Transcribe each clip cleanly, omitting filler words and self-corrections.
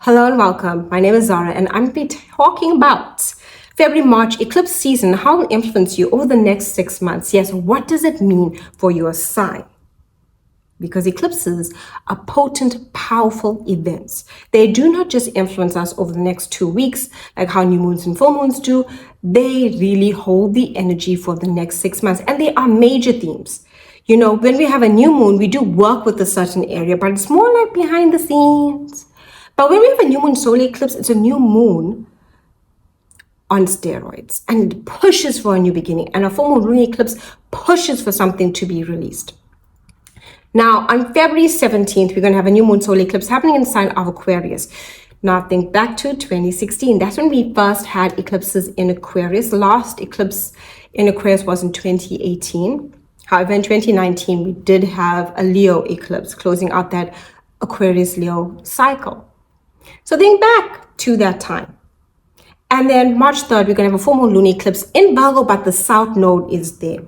Hello and welcome. My name is Zara and I'm going to be talking about February-March eclipse season, how it will influence you over the next 6 months. Yes, what does it mean for your sign? Because eclipses are potent, powerful events. They do not just influence us over the next 2 weeks, like how new moons and full moons do. They really hold the energy for the next 6 months, and they are major themes. You know, when we have a new moon, we do work with a certain area, but it's more like behind the scenes. But when we have a new moon solar eclipse, it's a new moon on steroids, and it pushes for a new beginning. And a full moon lunar eclipse pushes for something to be released. Now, on February 17th, we're going to have a new moon solar eclipse happening in the sign of Aquarius. Now, think back to 2016. That's when we first had eclipses in Aquarius. The last eclipse in Aquarius was in 2018. However, in 2019, we did have a Leo eclipse closing out that Aquarius-Leo cycle. So think back to that time. And then March 3rd, we're going to have a full moon lunar eclipse in Virgo, but the south node is there.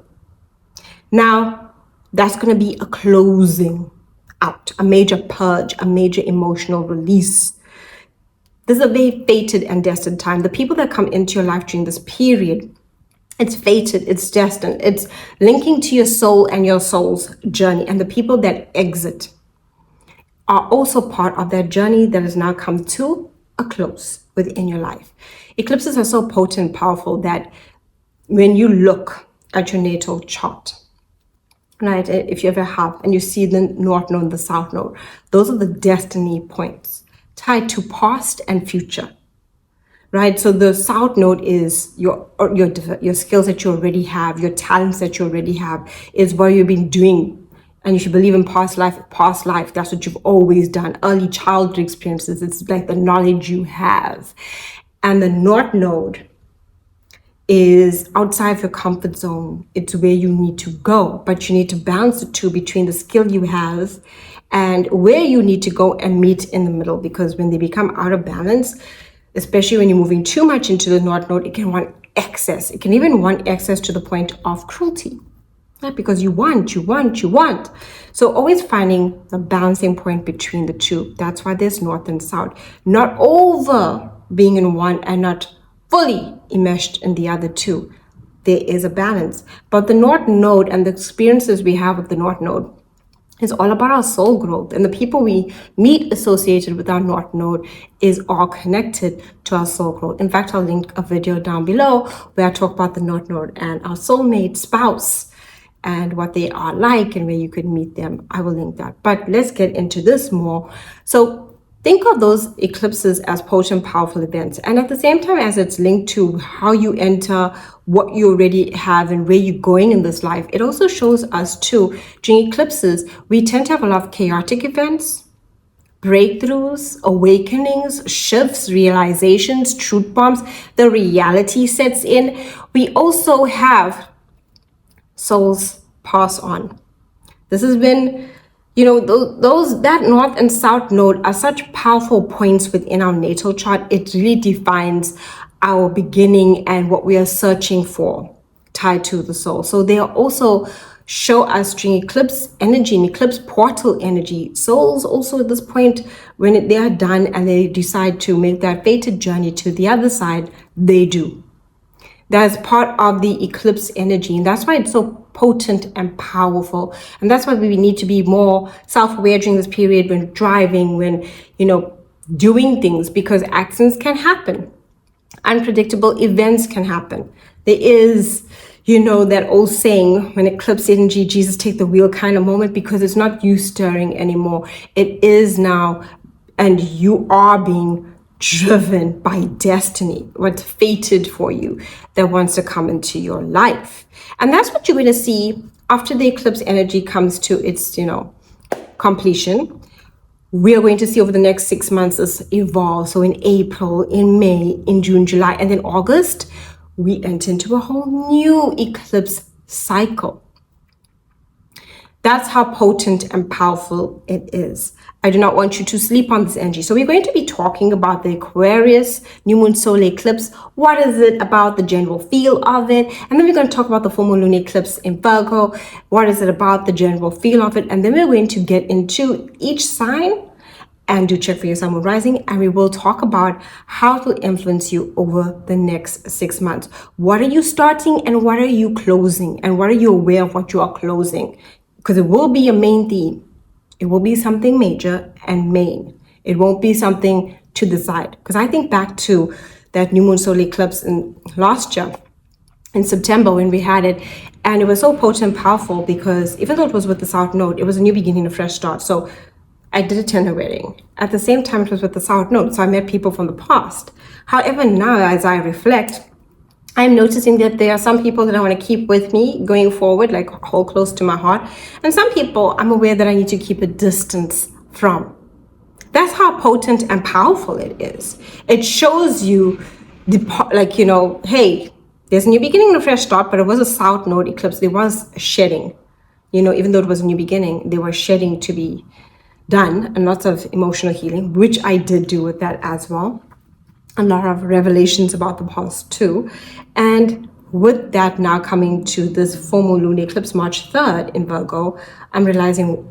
Now, that's going to be a closing out, a major purge, a major emotional release. This is a very fated and destined time. The people that come into your life during this period, it's fated, it's destined, it's linking to your soul and your soul's journey. And the people that exit are also part of that journey that has now come to a close within your life. Eclipses are so potent and powerful that when you look at your natal chart, right, if you ever have, and you see the north node and the south node, those are the destiny points tied to past and future, right? So the south node is your skills that you already have, your talents that you already have, is what you've been doing. And if you believe in past life, that's what you've always done. Early childhood experiences, it's like the knowledge you have. And the north node is outside of your comfort zone. It's where you need to go, but you need to balance the two between the skill you have and where you need to go and meet in the middle. Because when they become out of balance, especially when you're moving too much into the north node, it can want excess. It can even want excess to the point of cruelty. Right? Because you want. So always finding the balancing point between the two. That's why there's north and south. Not over being in one and not fully enmeshed in the other two. There is a balance. But the north node and the experiences we have with the north node is all about our soul growth. And the people we meet associated with our north node is all connected to our soul growth. In fact, I'll link a video down below where I talk about the north node and our soulmate spouse and what they are like and where you could meet them. I will link that. But let's get into this more. So think of those eclipses as potent, powerful events. And at the same time as it's linked to how you enter, what you already have and where you're going in this life, it also shows us too, during eclipses, we tend to have a lot of chaotic events, breakthroughs, awakenings, shifts, realizations, truth bombs. The reality sets in. We also have souls pass on. This has been, you know, that north and south node are such powerful points within our natal chart. It really defines our beginning and what we are searching for tied to the soul. So they also show us during eclipse energy and eclipse portal energy. Souls also at this point, when they are done and they decide to make that fated journey to the other side, they do. That's part of the eclipse energy. And that's why it's so potent and powerful. And that's why we need to be more self-aware during this period when driving, when, doing things, because accidents can happen. Unpredictable events can happen. There is, that old saying, when eclipse energy, Jesus take the wheel kind of moment, because it's not you stirring anymore. It is now, and you are being driven by destiny, what's fated for you that wants to come into your life. And that's what you're going to see after the eclipse energy comes to its, completion. We are going to see over the next 6 months this evolve. So in April, in May, in June, July, and then August, we enter into a whole new eclipse cycle. That's how potent and powerful it is. I do not want you to sleep on this energy. So we're going to be talking about the Aquarius new moon solar eclipse. What is it about, the general feel of it? And then we're going to talk about the full moon lunar eclipse in Virgo. What is it about, the general feel of it? And then we're going to get into each sign And do check for your sun, moon, rising, and we will talk about how it will influence you over the next 6 months. What are you starting and what are you closing? And what are you aware of what you are closing? Because it will be a main theme. It will be something major and main. It won't be something to the side. Because I think back to that new moon solar eclipse in last year, in September when we had it, and it was so potent and powerful because even though it was with the South Node, it was a new beginning, a fresh start. So I did attend a wedding. At the same time, it was with the South Node, so I met people from the past. However, now as I reflect, I'm noticing that there are some people that I want to keep with me going forward, like hold close to my heart. And some people I'm aware that I need to keep a distance from. That's how potent and powerful it is. It shows you, hey, there's a new beginning and a fresh start, but it was a South Node eclipse. There was shedding. Even though it was a new beginning, there was shedding to be done and lots of emotional healing, which I did do with that as well. A lot of revelations about the past too. And with that now coming to this full moon lunar eclipse, March 3rd in Virgo, I'm realizing,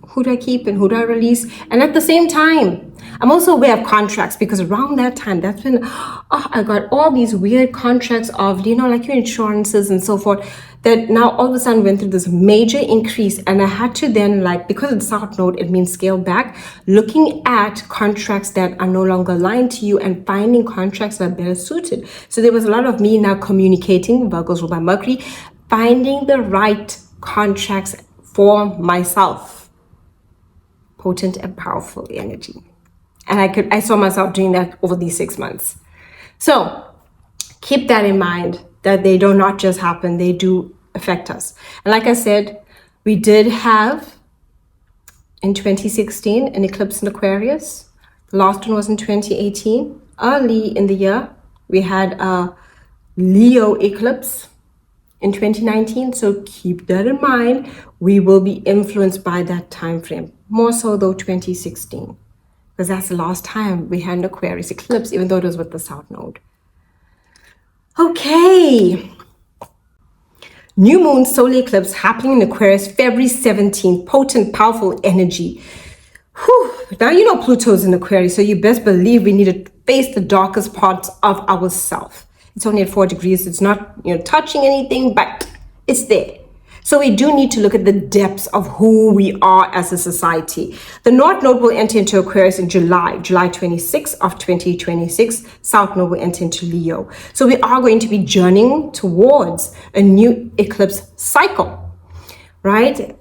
who do I keep and who do I release? And at the same time, I'm also aware of contracts because around that time, that's when I got all these weird contracts of, like your insurances and so forth, that now all of a sudden went through this major increase. And I had to then, because it's South Node, it means scale back, looking at contracts that are no longer aligned to you and finding contracts that are better suited. So there was a lot of me now communicating, Virgo's ruled by Mercury, finding the right contracts for myself. Potent and powerful energy. And I saw myself doing that over these 6 months. So keep that in mind, that they do not just happen, they do affect us. And like I said, we did have in 2016 an eclipse in Aquarius. The last one was in 2018. Early in the year, we had a Leo eclipse in 2019. So keep that in mind. We will be influenced by that time frame. More so though 2016, because that's the last time we had an Aquarius eclipse, even though it was with the South Node. Okay. New moon solar eclipse happening in Aquarius, February 17th. Potent, powerful energy. Whew. Now Pluto's in Aquarius, so you best believe we need to face the darkest parts of ourselves. It's only at 4 degrees. It's not touching anything, but it's there. So we do need to look at the depths of who we are as a society. The North Node will enter into Aquarius in July 26th of 2026. South Node will enter into Leo. So we are going to be journeying towards a new eclipse cycle, right?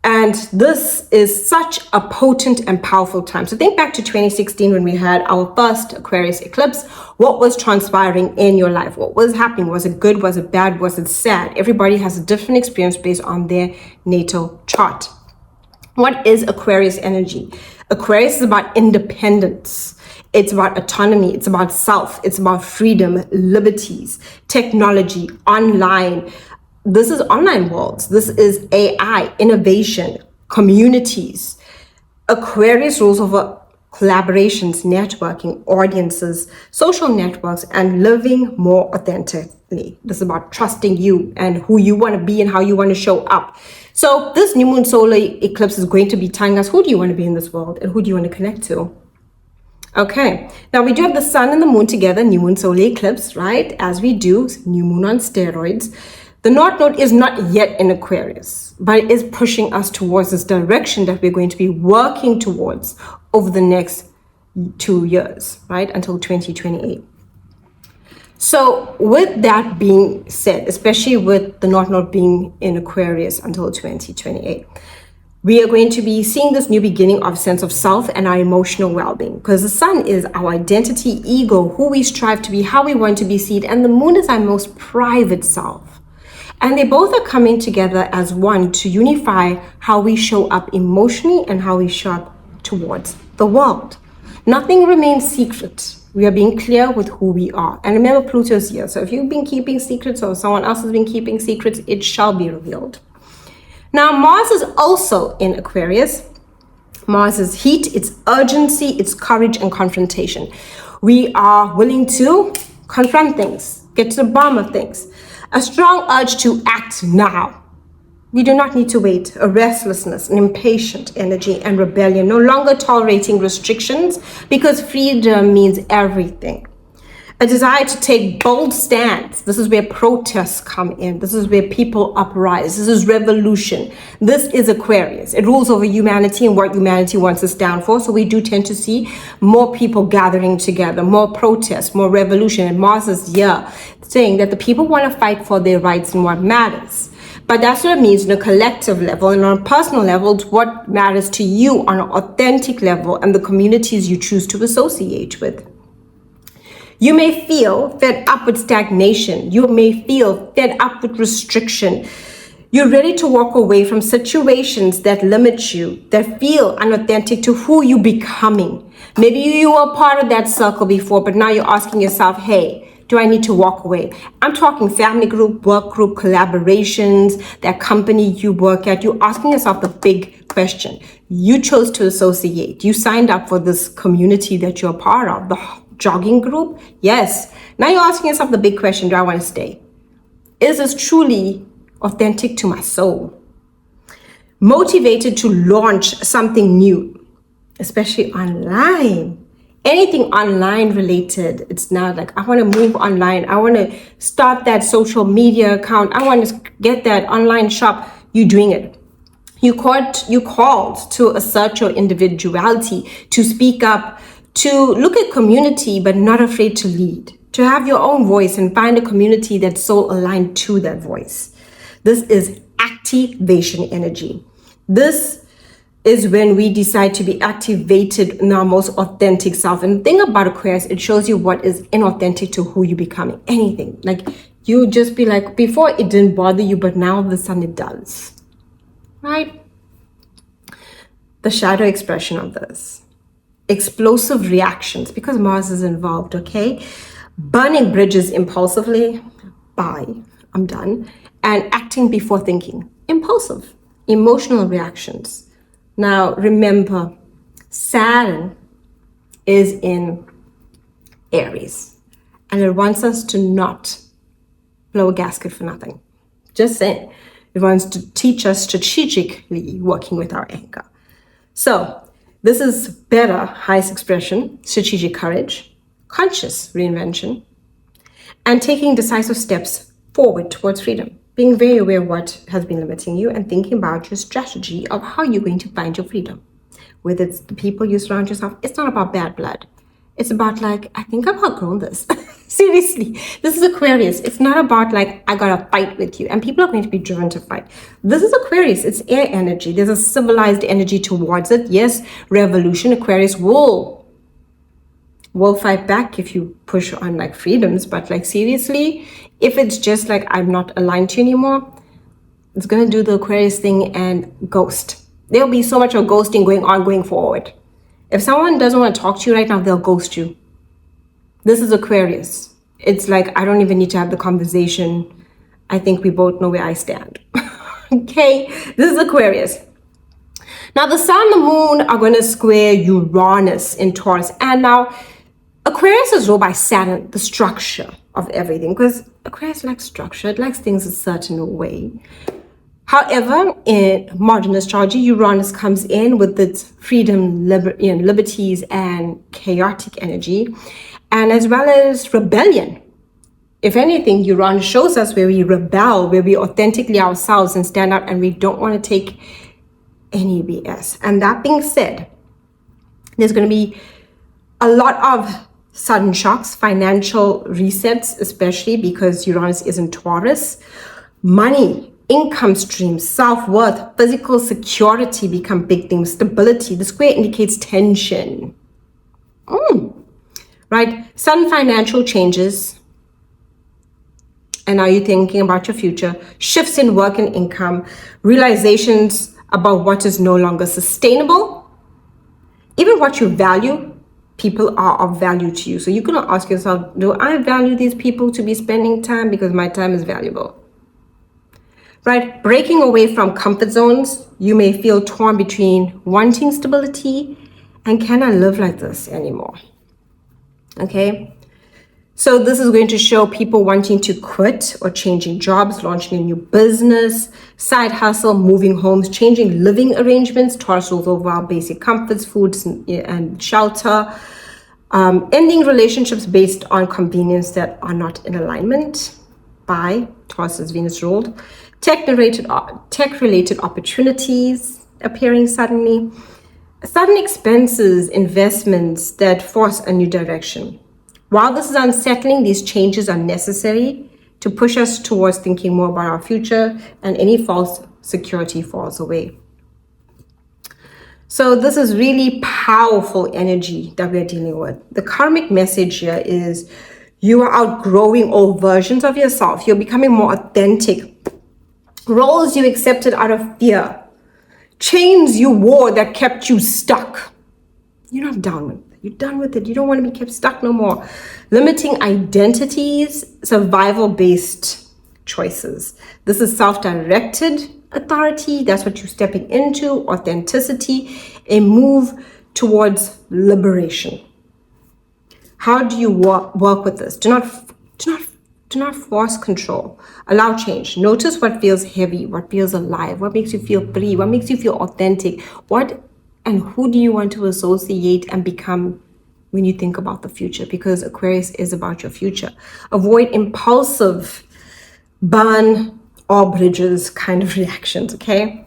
And this is such a potent and powerful time. So think back to 2016 when we had our first Aquarius eclipse. What was transpiring in your life? What was happening? Was it good? Was it bad? Was it sad? Everybody has a different experience based on their natal chart. What is Aquarius energy? Aquarius is about independence. It's about autonomy. It's about self. It's about freedom, liberties, technology, online. This is online worlds. This is AI, innovation, communities. Aquarius rules over collaborations, networking, audiences, social networks, and living more authentically. This is about trusting you and who you want to be and how you want to show up. So this new moon solar eclipse is going to be telling us, who do you want to be in this world and who do you want to connect to? Okay, now we do have the sun and the moon together, new moon solar eclipse, right? As we do, new moon on steroids. The North Node is not yet in Aquarius, but it is pushing us towards this direction that we're going to be working towards over the next 2 years, right? Until 2028. So with that being said, especially with the North Node being in Aquarius until 2028, we are going to be seeing this new beginning of sense of self and our emotional well-being, because the sun is our identity, ego, who we strive to be, how we want to be seen, and the moon is our most private self. And they both are coming together as one to unify how we show up emotionally and how we show up towards the world. Nothing remains secret. We are being clear with who we are. And remember, Pluto's here. So if you've been keeping secrets or someone else has been keeping secrets, it shall be revealed. Now, Mars is also in Aquarius. Mars is heat, it's urgency, it's courage and confrontation. We are willing to confront things, get to the bottom of things. A strong urge to act now. We do not need to wait. A restlessness, an impatient energy, and rebellion. No longer tolerating restrictions, because freedom means everything. A desire to take bold stands. This is where protests come in. This is where people uprise. This is revolution. This is Aquarius. It rules over humanity and what humanity wants to stand for. So we do tend to see more people gathering together, more protests, more revolution. And Mars is here saying that the people want to fight for their rights and what matters. But that's what it means on a collective level, and on a personal level, it's what matters to you on an authentic level and the communities you choose to associate with. You may feel fed up with stagnation. You may feel fed up with restriction. You're ready to walk away from situations that limit you, that feel unauthentic to who you're becoming. Maybe you were part of that circle before, but now you're asking yourself, hey, do I need to walk away? I'm talking family group, work group, collaborations, that company you work at. You're asking yourself the big question. You chose to associate. You signed up for this community that you're part of, the jogging group. Yes. Now you're asking yourself the big question, do I want to stay? Is this truly authentic to my soul? Motivated to launch something new, especially online. Anything online related, it's now like, I want to move online. I want to start that social media account. I want to get that online shop. You're doing it. You called to assert your individuality, to speak up, to look at community, but not afraid to lead, to have your own voice and find a community that's soul aligned to that voice. This is activation energy. This is when we decide to be activated in our most authentic self. And the thing about Aquarius, it shows you what is inauthentic to who you're becoming. Anything. Like, you just be like, before it didn't bother you, but now all of a sudden it does. Right? The shadow expression of this. Explosive reactions, because Mars is involved, okay? Burning bridges impulsively. Bye. I'm done. And acting before thinking. Impulsive. Emotional reactions. Now, remember, Saturn is in Aries, and it wants us to not blow a gasket for nothing. Just saying. It wants to teach us strategically working with our anger. So, this is better, highest expression, strategic courage, conscious reinvention, and taking decisive steps forward towards freedom. Being very aware of what has been limiting you and thinking about your strategy of how you're going to find your freedom. Whether it's the people you surround yourself, it's not about bad blood. It's about like, I think I've outgrown this. Seriously, this is Aquarius. It's not about like, I gotta fight with you. And people are going to be driven to fight. This is Aquarius. It's air energy. There's a civilized energy towards it. Yes, revolution. Aquarius will fight back if you push on like freedoms. But like seriously, if it's just like, I'm not aligned to you anymore, it's gonna do the Aquarius thing and ghost. There'll be so much of ghosting going on going forward. If someone doesn't want to talk to you right now, they'll ghost you. This is Aquarius. It's like, I don't even need to have the conversation. I think we both know where I stand. Okay, this is Aquarius. Now the sun and the moon are going to square Uranus in Taurus. And now Aquarius is ruled by Saturn, the structure of everything. Because Aquarius likes structure. It likes things a certain way. However, in modern astrology, Uranus comes in with its freedom, liberties, and chaotic energy, and as well as rebellion. If anything, Uranus shows us where we rebel, where we authentically ourselves and stand out, and we don't want to take any BS. And that being said, there's going to be a lot of sudden shocks, financial resets, especially because Uranus is in Taurus. Money, income streams, self-worth, physical security become big things. Stability. The square indicates tension. Right? Sudden financial changes. And now you're thinking about your future. Shifts in work and income. Realizations about what is no longer sustainable. Even what you value, people are of value to you. So you're going to ask yourself, do I value these people to be spending time? Because my time is valuable. Right? Breaking away from comfort zones, you may feel torn between wanting stability and can I live like this anymore? Okay? So this is going to show people wanting to quit or changing jobs, launching a new business, side hustle, moving homes, changing living arrangements. Taurus rules over our basic comforts, foods, and shelter. Ending relationships based on convenience that are not in alignment by Taurus is Venus ruled. Tech-related opportunities appearing suddenly. Sudden expenses, investments that force a new direction. While this is unsettling, these changes are necessary to push us towards thinking more about our future, and any false security falls away. So this is really powerful energy that we're dealing with. The karmic message here is you are outgrowing old versions of yourself. You're becoming more authentic. Roles you accepted out of fear. Chains you wore that kept you stuck. You're not done with it. You're done with it. You don't want to be kept stuck no more. Limiting identities, survival-based choices. This is self-directed authority. That's what you're stepping into. Authenticity. A move towards liberation. How do you work with this? Do not force control. Allow change. Notice what feels heavy, what feels alive, what makes you feel free, what makes you feel authentic. What and who do you want to associate and become when you think about the future? Because Aquarius is about your future. Avoid impulsive, burn all bridges kind of reactions, okay?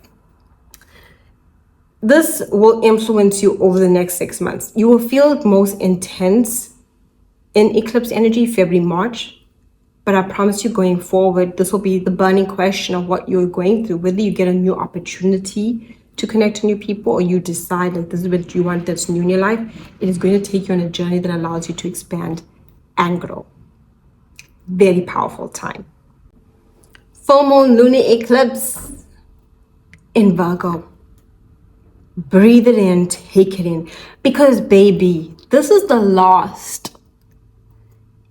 This will influence you over the next 6 months. You will feel it most intense in eclipse energy, February, March. But I promise you, going forward, this will be the burning question of what you're going through, whether you get a new opportunity to connect to new people or you decide that this is what you want that's new in your life. It is going to take you on a journey that allows you to expand and grow. Very powerful time. Full moon lunar eclipse in Virgo. Breathe it in, take it in. Because baby, this is the last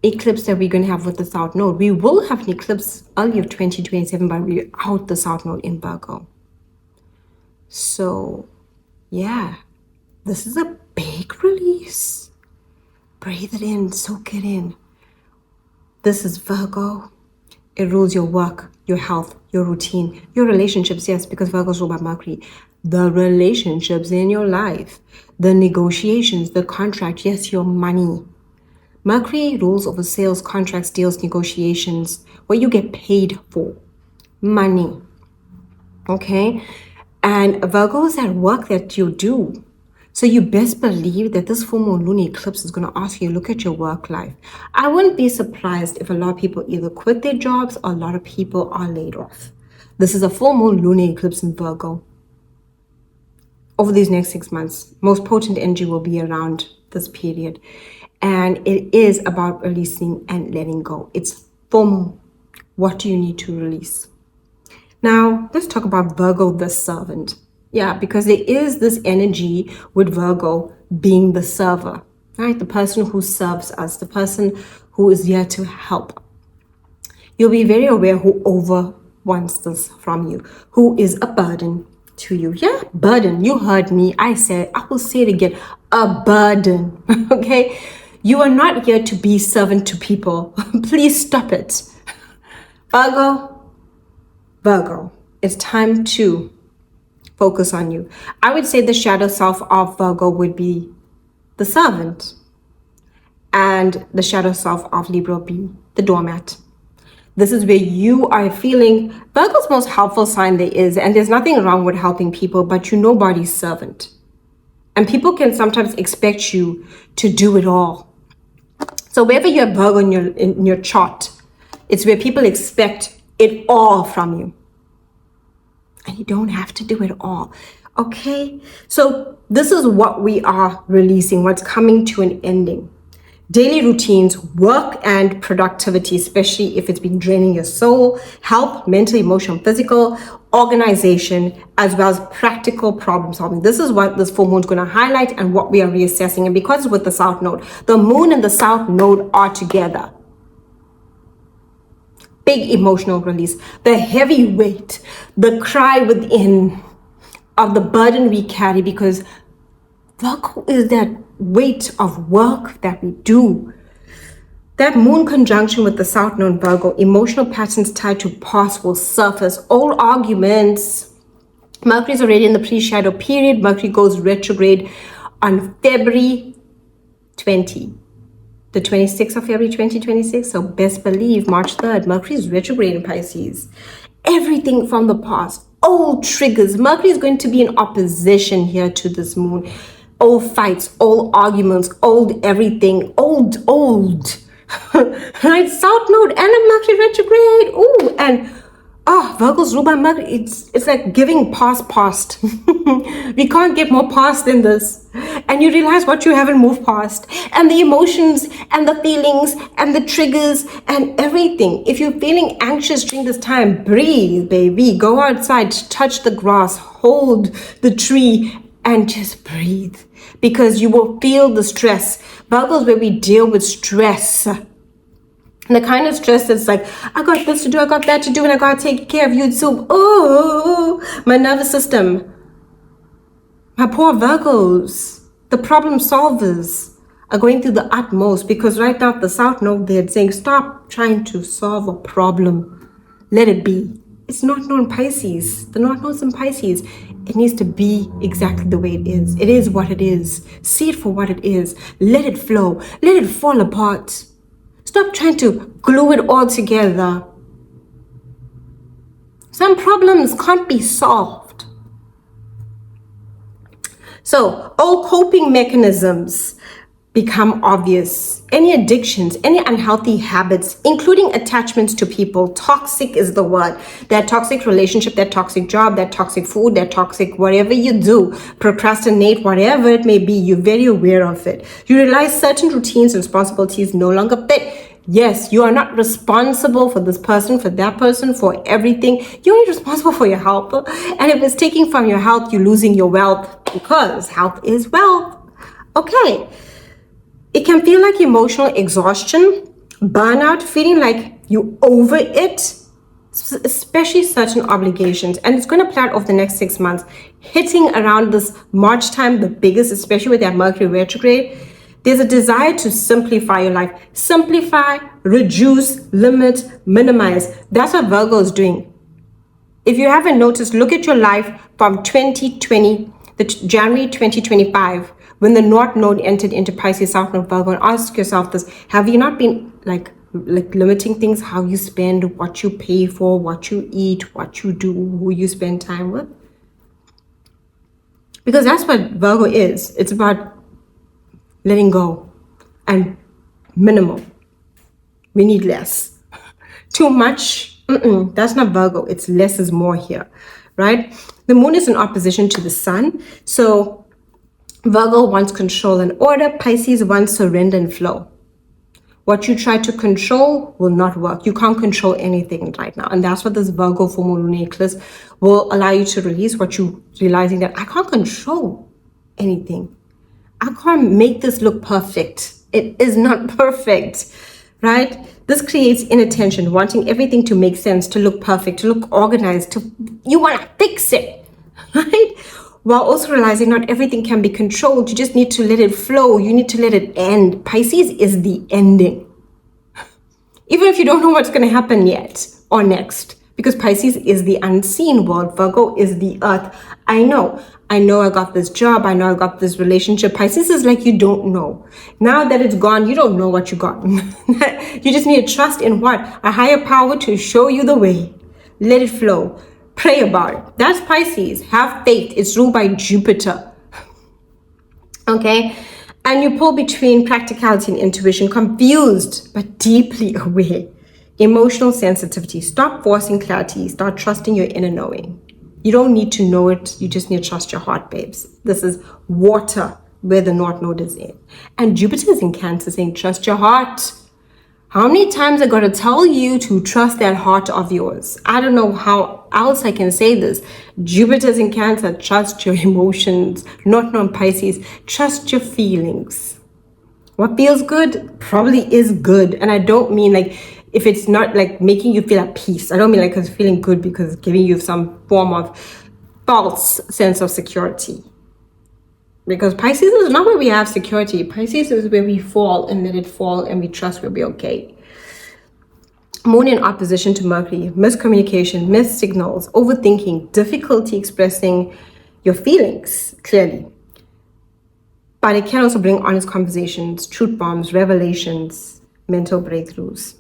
eclipse that we're going to have with the South Node. We will have an eclipse early of 2027, but we're out the South Node in Virgo. So, yeah, this is a big release. Breathe it in, soak it in. This is Virgo. It rules your work, your health, your routine, your relationships, yes, because Virgo is ruled by Mercury. The relationships in your life, the negotiations, the contract, yes, your money. Mercury rules over sales, contracts, deals, negotiations, what you get paid for. Money. Okay? And Virgo is that work that you do. So you best believe that this full moon lunar eclipse is going to ask you to look at your work life. I wouldn't be surprised if a lot of people either quit their jobs or a lot of people are laid off. This is a full moon lunar eclipse in Virgo. Over these next 6 months, most potent energy will be around this period. And it is about releasing and letting go. It's full moon. What do you need to release? Now, let's talk about Virgo, the servant. Yeah, because there is this energy with Virgo being the server, right? The person who serves us, the person who is here to help. You'll be very aware who wants this from you, who is a burden to you. Yeah, burden. You heard me. I will say it again. A burden, okay? You are not here to be servant to people. Please stop it. Virgo, it's time to focus on you. I would say the shadow self of Virgo would be the servant, and the shadow self of Libra would be the doormat. This is where you are feeling Virgo's most helpful sign there is, and there's nothing wrong with helping people, but you're nobody's servant. And people can sometimes expect you to do it all. So wherever you have Virgo in your chart, it's where people expect it all from you. And you don't have to do it all. Okay? So this is what we are releasing, what's coming to an ending. Daily routines, work and productivity, especially if it's been draining your soul, health, mental, emotional, physical, organization, as well as practical problem solving. This is what this full moon is going to highlight and what we are reassessing. And because it's with the South Node, the moon and the South Node are together. Big emotional release, the heavy weight, the cry within of the burden we carry, because Virgo is that weight of work that we do. That moon conjunction with the South Node Virgo, emotional patterns tied to past will surface. Old arguments. Mercury's already in the pre-shadow period. Mercury goes retrograde on February 20. The 26th of February 2026. So best believe March 3rd, Mercury is retrograde in Pisces. Everything from the past, old triggers. Mercury is going to be in opposition here to this moon. Old fights, old arguments, old everything, old. Right? South Node and a Mercury retrograde. Ooh, and Virgo's ruled by Mercury. It's like giving past. We can't get more past than this. And you realize what you haven't moved past. And the emotions and the feelings and the triggers and everything. If you're feeling anxious during this time, breathe, baby. Go outside, touch the grass, hold the tree, and just breathe. Because you will feel the stress. Virgo's where we deal with stress. And the kind of stress that's like, I got this to do, I got that to do, and I got to take care of you. So, my nervous system. My poor Virgos, the problem solvers, are going through the utmost. Because right now, the South Node, they're saying, stop trying to solve a problem. Let it be. It's not known Pisces. The North Node's in Pisces. It needs to be exactly the way it is. It is what it is. See it for what it is. Let it flow. Let it fall apart. Stop trying to glue it all together. Some problems can't be solved. So, all coping mechanisms become obvious. Any addictions, any unhealthy habits, including attachments to people. Toxic is the word. That toxic relationship, that toxic job, that toxic food, that toxic whatever you do, procrastinate, whatever it may be, you're very aware of it. You realize certain routines and responsibilities no longer fit. Yes, you are not responsible for this person, for that person, for everything. You're only responsible for your health. And if it's taking from your health, you're losing your wealth, because health is wealth. Okay. It can feel like emotional exhaustion, burnout, feeling like you over it, especially certain obligations. And it's going to play out over the next 6 months, hitting around this March time, the biggest, especially with that Mercury retrograde. There's a desire to simplify your life. Simplify, reduce, limit, minimize. That's what Virgo is doing. If you haven't noticed, look at your life from 2020, January 2025, when the North Node entered into Pisces, South Node, Virgo, and ask yourself this: have you not been like limiting things, how you spend, what you pay for, what you eat, what you do, who you spend time with? Because that's what Virgo is. It's about letting go and minimal. We need less. Too much, that's not Virgo. It's less is more here, right? The moon is in opposition to the sun. So Virgo wants control and order. Pisces wants surrender and flow. What you try to control will not work. You can't control anything right now. And that's what this Virgo full moon lunar eclipse will allow you to release, what you realizing that I can't control anything. I can't make this look perfect. It is not perfect, right? This creates inattention, wanting everything to make sense, to look perfect, to look organized, you want to fix it, right? While also realizing not everything can be controlled. You just need to let it flow. You need to let it end. Pisces is the ending. Even if you don't know what's going to happen yet or next, because Pisces is the unseen world. Virgo is the earth. I know I got this job. I know I got this relationship. Pisces is like, you don't know. Now that it's gone, you don't know what you got. You just need to trust in what? A higher power to show you the way. Let it flow. Pray about it. That's Pisces. Have faith. It's ruled by Jupiter. Okay? And you pull between practicality and intuition, confused but deeply aware. Emotional sensitivity. Stop forcing clarity. Start trusting your inner knowing. You don't need to know it. You just need to trust your heart, babes. This is water where the North Node is in. And Jupiter is in Cancer saying, trust your heart. How many times I got to tell you to trust that heart of yours? I don't know how else I can say this. Jupiter's in Cancer. Trust your emotions. North Node Pisces. Trust your feelings. What feels good probably is good. And I don't mean like, if it's not like making you feel at peace. I don't mean like it's feeling good because it's giving you some form of false sense of security. Because Pisces is not where we have security. Pisces is where we fall and let it fall and we trust we'll be okay. Moon in opposition to Mercury, miscommunication, missed signals, overthinking, difficulty expressing your feelings clearly. But it can also bring honest conversations, truth bombs, revelations, mental breakthroughs.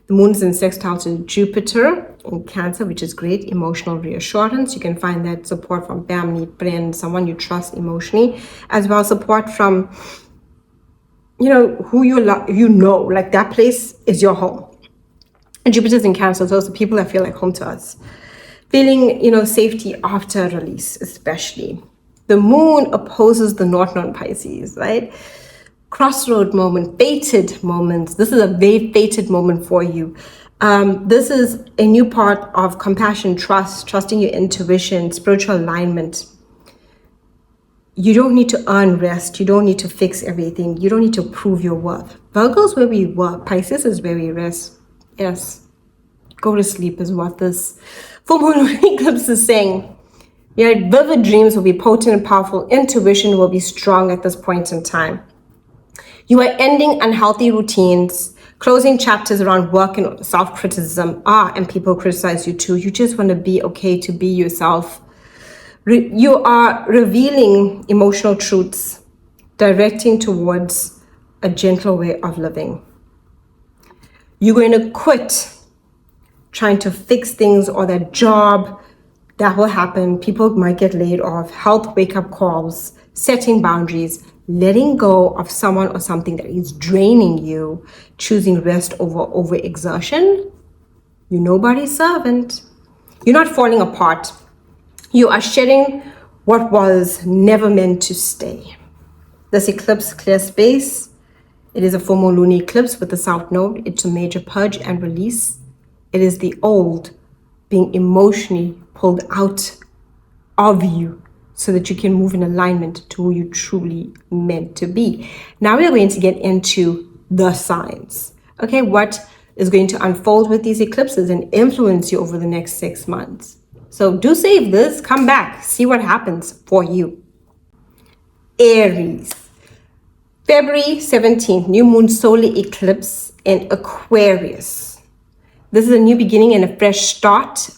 The moon's in sextile to Jupiter in Cancer, which is great. Emotional reassurance. You can find that support from family, friends, someone you trust emotionally, as well as support from, who you know, like that place is your home. And Jupiter's in Cancer, so those are people that feel like home to us. Feeling, safety after release, especially. The moon opposes the North Node in Pisces, right? Crossroad moment, fated moments. This is a very fated moment for you. This is a new part of compassion, trusting your intuition, spiritual alignment. You don't need to earn rest. You don't need to fix everything. You don't need to prove your worth. Virgo is where we work. Pisces is where we rest. Yes, go to sleep is what this full moon eclipse is saying. Your vivid dreams will be potent and powerful. Intuition will be strong at this point in time. You are ending unhealthy routines, closing chapters around work and self-criticism. And people criticize you too. You just want to be okay to be yourself. You are revealing emotional truths, directing towards a gentle way of living. You're going to quit trying to fix things or that job. That will happen. People might get laid off. Health wake-up calls, setting boundaries, letting go of someone or something that is draining you, choosing rest over exertion. You're nobody's servant. You're not falling apart. You are shedding what was never meant to stay. This eclipse clears space. It is a full moon lunar eclipse with the South Node. It's a major purge and release. It is the old being emotionally pulled out of you so that you can move in alignment to who you truly meant to be. Now we are going to get into the signs. Okay, what is going to unfold with these eclipses and influence you over the next 6 months. So do save this, come back, see what happens for you. Aries. February 17th, new moon solar eclipse in Aquarius. This is a new beginning and a fresh start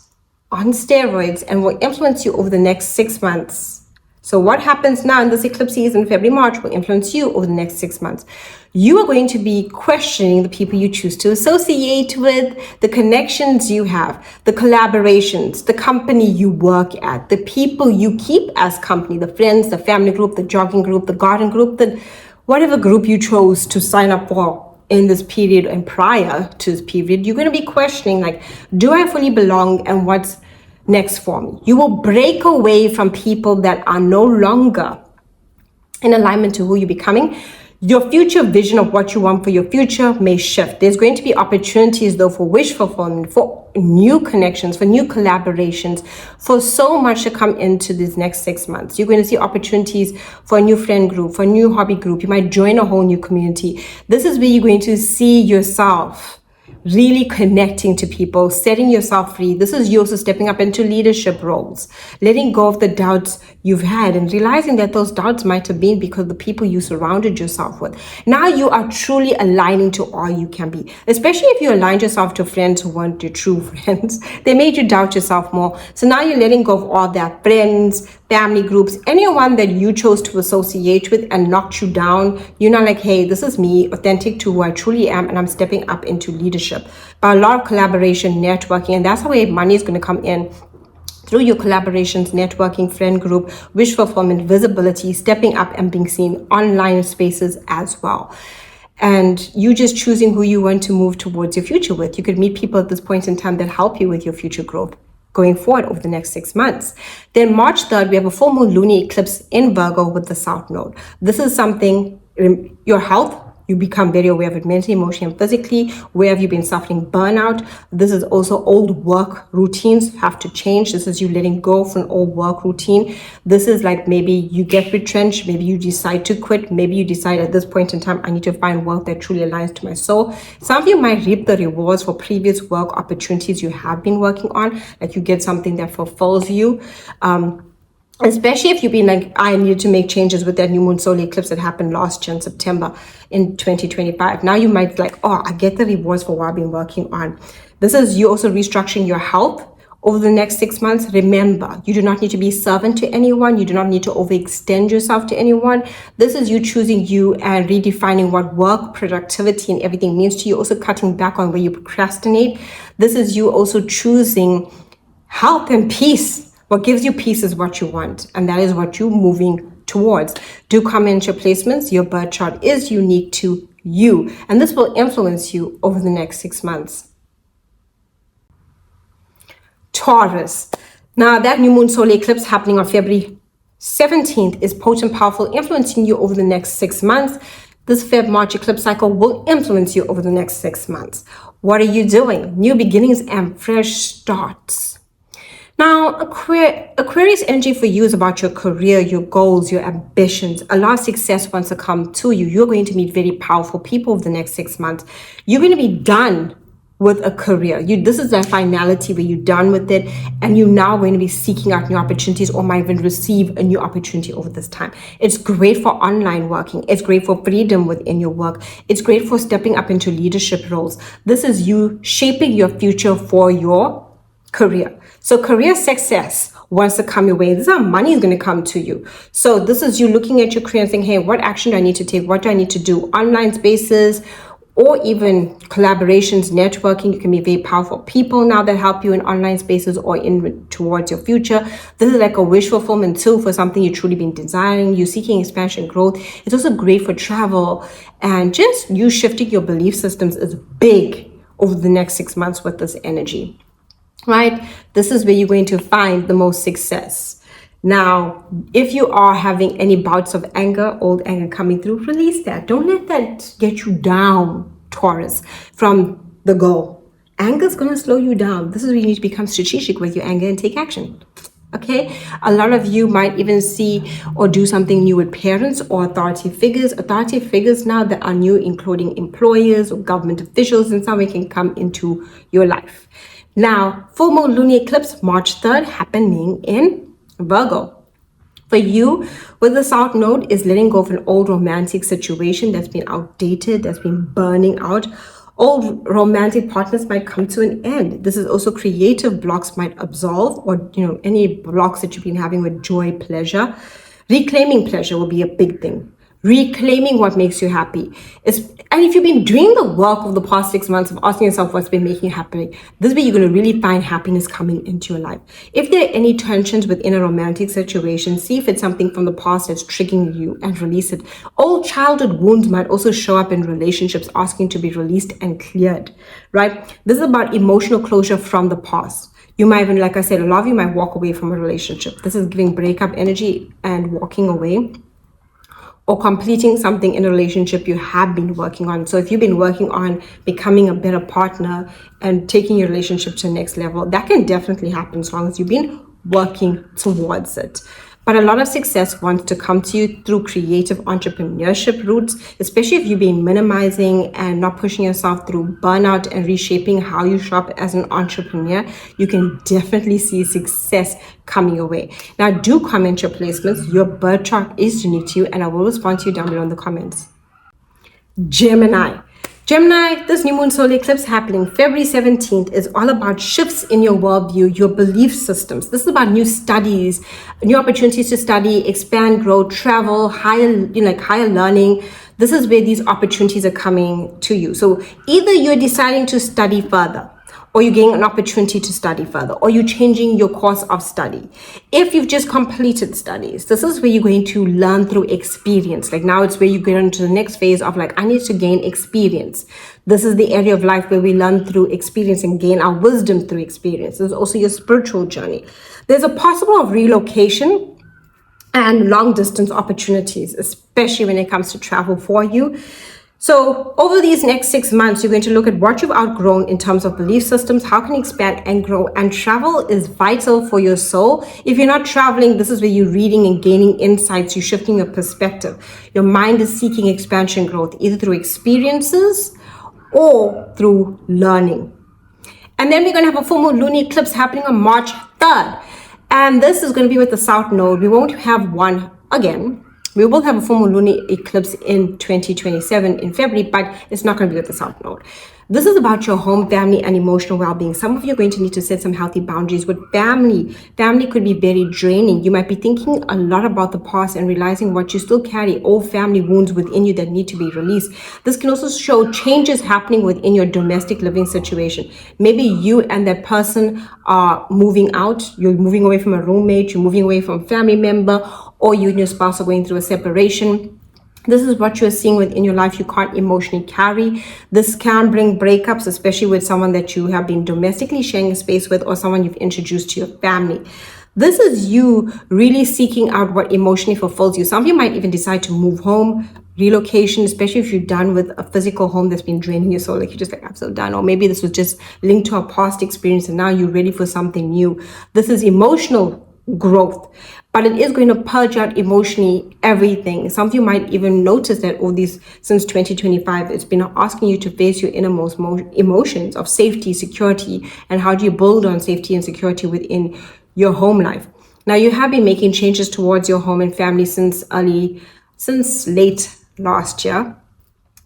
on steroids and will influence you over the next 6 months. So what happens now in this eclipse season, February, March, will influence you over the next 6 months. You are going to be questioning the people you choose to associate with, the connections you have, the collaborations, the company you work at, the people you keep as company, the friends, the family group, the jogging group, the garden group, the whatever group you chose to sign up for in this period and prior to this period. You're going to be questioning, like, do I fully belong and what's next for me? You will break away from people that are no longer in alignment to who you're becoming. Your future vision of what you want for your future may shift. There's going to be opportunities though for wish fulfillment, for new connections, for new collaborations, for so much to come into these next 6 months. You're going to see opportunities for a new friend group, for a new hobby group. You might join a whole new community. This is where you're going to see yourself really connecting to people, setting yourself free. This is you also stepping up into leadership roles, letting go of the doubts you've had and realizing that those doubts might have been because of the people you surrounded yourself with. Now you are truly aligning to all you can be, especially if you aligned yourself to friends who weren't your true friends. They made you doubt yourself more. So now you're letting go of all that, friends, family groups, anyone that you chose to associate with and knocked you down. You're not like, hey, this is me, authentic to who I truly am, and I'm stepping up into leadership. But a lot of collaboration, networking, and that's how money is going to come in. Through your collaborations, networking, friend group, wish fulfillment, visibility, stepping up and being seen online spaces as well. And you just choosing who you want to move towards your future with. You could meet people at this point in time that help you with your future growth going forward over the next 6 months. Then March 3rd, we have a full moon lunar eclipse in Virgo with the South Node. This is something, your health, you become very aware of it mentally, emotionally, and physically. Where have you been suffering burnout? This is also old work routines have to change. This is you letting go from an old work routine. This is like maybe you get retrenched, maybe you decide to quit, maybe you decide at this point in time, I need to find work that truly aligns to my soul. Some of you might reap the rewards for previous work opportunities you have been working on, like you get something that fulfills you. Especially if you've been like, I needed to make changes with that new moon solar eclipse that happened last year in September in 2025. Now you might be like, oh, I get the rewards for what I've been working on. This is you also restructuring your health over the next 6 months. Remember, you do not need to be servant to anyone. You do not need to overextend yourself to anyone. This is you choosing you and redefining what work, productivity, and everything means to you. Also cutting back on where you procrastinate. This is you also choosing health and peace. What gives you peace is what you want, and that is what you're moving towards. Do comment your placements. Your birth chart is unique to you, and this will influence you over the next 6 months. Taurus. Now, that new moon solar eclipse happening on February 17th is potent, powerful, influencing you over the next 6 months. This Feb-March eclipse cycle will influence you over the next 6 months. What are you doing? New beginnings and fresh starts. Now, Aquarius energy for you is about your career, your goals, your ambitions. A lot of success wants to come to you. You're going to meet very powerful people over the next 6 months. You're going to be done with a career. This is that finality where you're done with it, and you're now going to be seeking out new opportunities, or might even receive a new opportunity over this time. It's great for online working. It's great for freedom within your work. It's great for stepping up into leadership roles. This is you shaping your future for your career. So career success wants to come your way. This is how money is going to come to you. So this is you looking at your career and saying, hey, what action do I need to take? What do I need to do? Online spaces, or even collaborations, networking. You can be very powerful people now that help you in online spaces or in towards your future. This is like a wish fulfillment too for something you've truly been desiring. You're seeking expansion, growth. It's also great for travel, and just you shifting your belief systems is big over the next 6 months with this energy. Right? This is where you're going to find the most success. Now, if you are having any bouts of anger, old anger coming through, release that. Don't let that get you down, Taurus, from the goal. Anger is going to slow you down. This is where you need to become strategic with your anger and take action. Okay? A lot of you might even see or do something new with parents or authority figures. Authority figures now that are new, including employers or government officials, in some way can come into your life. Now, full moon lunar eclipse, March 3rd, happening in Virgo. For you, with the South Node, is letting go of an old romantic situation that's been outdated, that's been burning out. Old romantic partners might come to an end. This is also creative blocks might absolve, or any blocks that you've been having with joy, pleasure. Reclaiming pleasure will be a big thing. Reclaiming what makes you happy. And if you've been doing the work of the past 6 months of asking yourself what's been making you happy, this is where you're going to really find happiness coming into your life. If there are any tensions within a romantic situation, see if it's something from the past that's triggering you and release it. Old childhood wounds might also show up in relationships, asking to be released and cleared, right? This is about emotional closure from the past. You might even, like I said, a lot of you might walk away from a relationship. This is giving breakup energy and walking away, or completing something in a relationship you have been working on. So if you've been working on becoming a better partner and taking your relationship to the next level, that can definitely happen as long as you've been working towards it. But a lot of success wants to come to you through creative entrepreneurship routes, especially if you've been minimizing and not pushing yourself through burnout and reshaping how you shop as an entrepreneur. You can definitely see success coming your way. Now, do comment your placements. Your birth chart is unique to you, and I will respond to you down below in the comments. Gemini, this new moon solar eclipse happening February 17th is all about shifts in your worldview, your belief systems. This is about new studies, new opportunities to study, expand, grow, travel, higher learning. This is where these opportunities are coming to you. So either you're deciding to study further, or you're getting an opportunity to study further, or you're changing your course of study. If you've just completed studies, this is where you're going to learn through experience. Like now it's where you get into the next phase of like, I need to gain experience. This is the area of life where we learn through experience and gain our wisdom through experience. There's also your spiritual journey. There's a possible of relocation and long distance opportunities, especially when it comes to travel for you. So over these next 6 months, you're going to look at what you've outgrown in terms of belief systems, how can you expand and grow, and travel is vital for your soul. If you're not traveling, this is where you're reading and gaining insights, you're shifting your perspective. Your mind is seeking expansion growth, either through experiences or through learning. And then we're going to have a full moon lunar eclipse happening on March 3rd. And this is going to be with the South Node. We won't have one again. We will have a full moon lunar eclipse in 2027 in February, but it's not going to be with the South Node. This is about your home, family, and emotional well-being. Some of you are going to need to set some healthy boundaries with family. Family could be very draining. You might be thinking a lot about the past and realizing what you still carry, old family wounds within you that need to be released. This can also show changes happening within your domestic living situation. Maybe you and that person are moving out. You're moving away from a roommate. You're moving away from a family member, or you and your spouse are going through a separation. This is what you're seeing within your life you can't emotionally carry. This can bring breakups, especially with someone that you have been domestically sharing a space with, or someone you've introduced to your family. This is you really seeking out what emotionally fulfills you. Some of you might even decide to move home, relocation, especially if you're done with a physical home that's been draining your soul. Like you're just like, I'm so done. Or maybe this was just linked to a past experience and now you're ready for something new. This is emotional growth, but it is going to purge out emotionally everything. Some of you might even notice that all these, since 2025, it's been asking you to face your innermost emotions of safety, security, and how do you build on safety and security within your home life. Now, you have been making changes towards your home and family since late last year,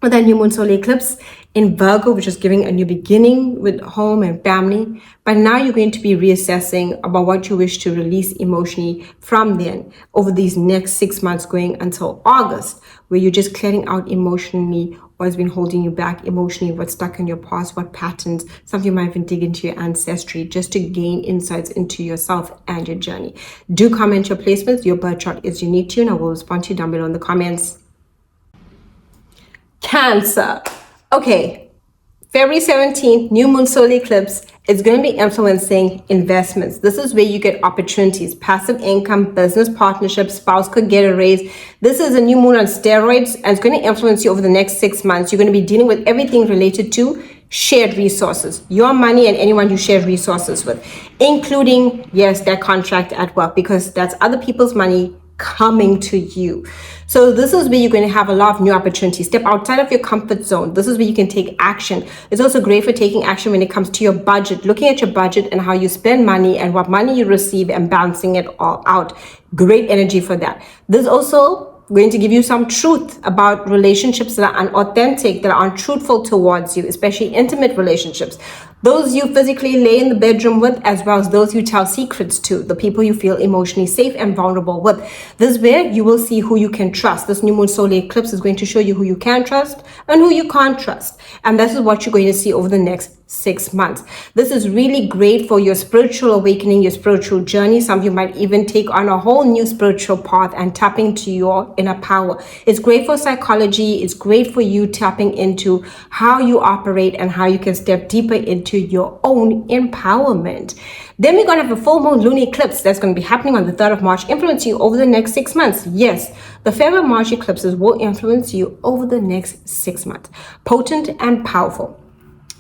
with that new moon solar eclipse in Virgo, which is giving a new beginning with home and family. But now you're going to be reassessing about what you wish to release emotionally from then over these next 6 months going until August, where you're just clearing out emotionally what has been holding you back emotionally, what's stuck in your past, what patterns. Some of you might even dig into your ancestry just to gain insights into yourself and your journey. Do comment your placements. Your birth chart is unique to you, and I will respond to you down below in the comments. Cancer. Okay, February 17th, new moon solar eclipse. It's going to be influencing investments. This is where you get opportunities, passive income, business partnerships, spouse could get a raise. This is a new moon on steroids, and it's going to influence you over the next 6 months. You're going to be dealing with everything related to shared resources, your money and anyone you share resources with, including, yes, that contract at work, because that's other people's money coming to you. So this is where you're going to have a lot of new opportunities. Step outside of your comfort zone. This is where you can take action. It's also great for taking action when it comes to your budget, looking at your budget and how you spend money and what money you receive and balancing it all out. Great energy for that. There's also going to give you some truth about relationships that are unauthentic, that are untruthful towards you, especially intimate relationships. Those you physically lay in the bedroom with, as well as those you tell secrets to, the people you feel emotionally safe and vulnerable with. This is where you will see who you can trust. This new moon solar eclipse is going to show you who you can trust and who you can't trust. And this is what you're going to see over the next 6 months. This is really great for your spiritual awakening, your spiritual journey. Some of you might even take on a whole new spiritual path and tap into your inner power. It's great for psychology. It's great for you tapping into how you operate and how you can step deeper into your own empowerment. Then we're going to have a full moon lunar eclipse that's going to be happening on the 3rd of March, influence you over the next 6 months. Yes, the February March eclipses will influence you over the next 6 months. Potent and powerful.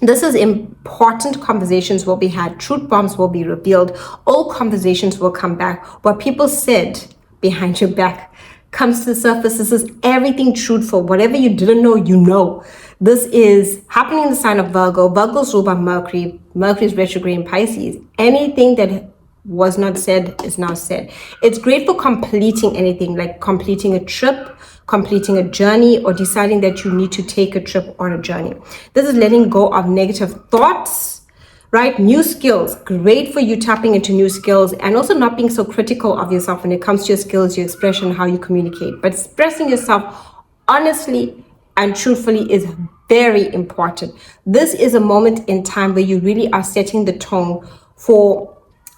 This is important. Conversations will be had. Truth bombs will be revealed. All conversations will come back. What people said behind your back comes to the surface. This is everything truthful. Whatever you didn't know, you know. This is happening in the sign of Virgo. Virgo's ruled by Mercury. Mercury is retrograde in Pisces. Anything that was not said is now said. It's great for completing anything, like completing a trip, completing a journey, or deciding that you need to take a trip or a journey. This is letting go of negative thoughts, right? New skills, great for you tapping into new skills, and also not being so critical of yourself when it comes to your skills, your expression, how you communicate. But expressing yourself honestly and truthfully is very important. This is a moment in time where you really are setting the tone for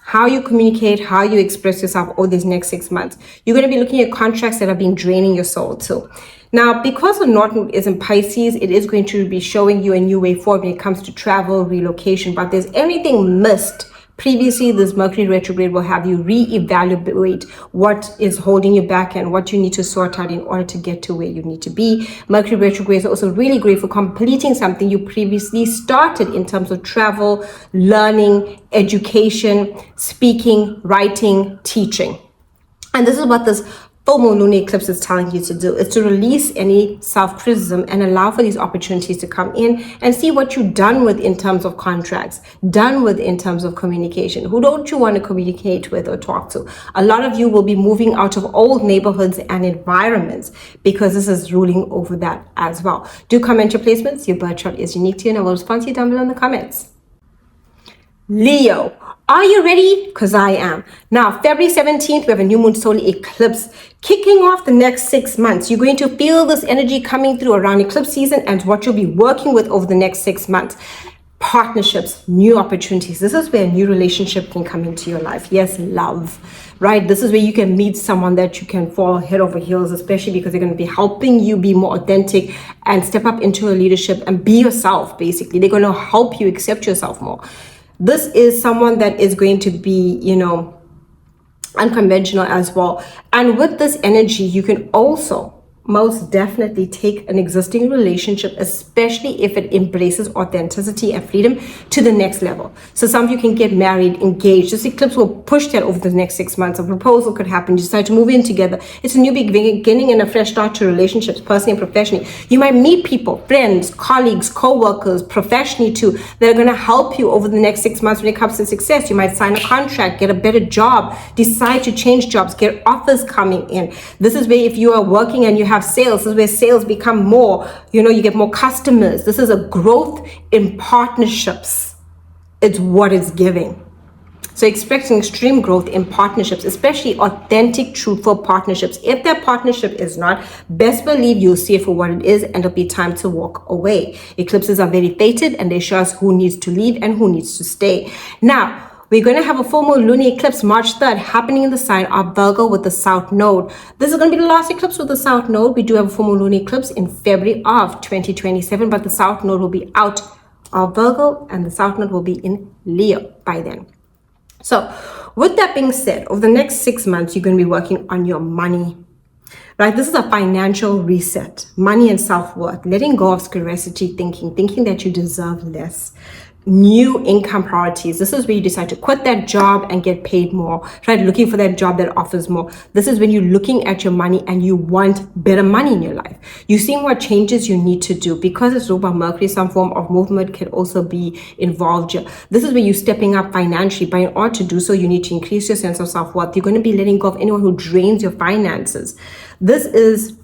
how you communicate, how you express yourself over these next 6 months. You're going to be looking at contracts that have been draining your soul too. Now, because the North Node is in Pisces, it is going to be showing you a new way forward when it comes to travel, relocation. But if there's anything missed previously, this Mercury retrograde will have you reevaluate what is holding you back and what you need to sort out in order to get to where you need to be. Mercury retrograde is also really great for completing something you previously started in terms of travel, learning, education, speaking, writing, teaching. And this is what this full moon lunar eclipse is telling you to do is to release any self-criticism and allow for these opportunities to come in and see what you've done with in terms of contracts, done with in terms of communication. Who don't you want to communicate with or talk to? A lot of you will be moving out of old neighborhoods and environments because this is ruling over that as well. Do comment your placements. Your birth chart is unique to you, and I will respond to you down below in the comments. Leo, are you ready? Because I am. Now, February 17th, we have a new moon solar eclipse kicking off the next 6 months. You're going to feel this energy coming through around eclipse season and what you'll be working with over the next 6 months. Partnerships, new opportunities. This is where a new relationship can come into your life. Yes, love, right? This is where you can meet someone that you can fall head over heels, especially because they're going to be helping you be more authentic and step up into a leadership and be yourself, basically. They're going to help you accept yourself more. This is someone that is going to be, unconventional as well. And with this energy, you can also most definitely take an existing relationship, especially if it embraces authenticity and freedom, to the next level. So some of you can get married, engaged. This eclipse will push that over the next 6 months. A proposal could happen. You decide to move in together. It's a new beginning and a fresh start to relationships, personally and professionally. You might meet people, friends, colleagues, co-workers, professionally too, that are going to help you over the next 6 months when it comes to success. You might sign a contract, get a better job, decide to change jobs, get offers coming in. This is where if you are working and you have sales, this is where sales become more, you get more customers. This is a growth in partnerships. It's what it's giving. So expecting extreme growth in partnerships, especially authentic, truthful partnerships. If that partnership is not, best believe you'll see it for what it is and it'll be time to walk away. Eclipses are very fated and they show us who needs to leave and who needs to stay. Now, we're going to have a full moon lunar eclipse March 3rd happening in the sign of Virgo with the South Node. This is going to be the last eclipse with the South Node. We do have a full moon lunar eclipse in February of 2027, but the South Node will be out of Virgo and the South Node will be in Leo by then. So with that being said, over the next 6 months, you're going to be working on your money. Right, this is a financial reset, money and self-worth, letting go of scarcity thinking that you deserve less. New income priorities. This is where you decide to quit that job and get paid more, right? Looking for that job that offers more. This is when you're looking at your money and you want better money in your life. You're seeing what changes you need to do. Because it's ruled by Mercury, some form of movement can also be involved here. This is where you're stepping up financially, but in order to do so, you need to increase your sense of self-worth. You're going to be letting go of anyone who drains your finances. This is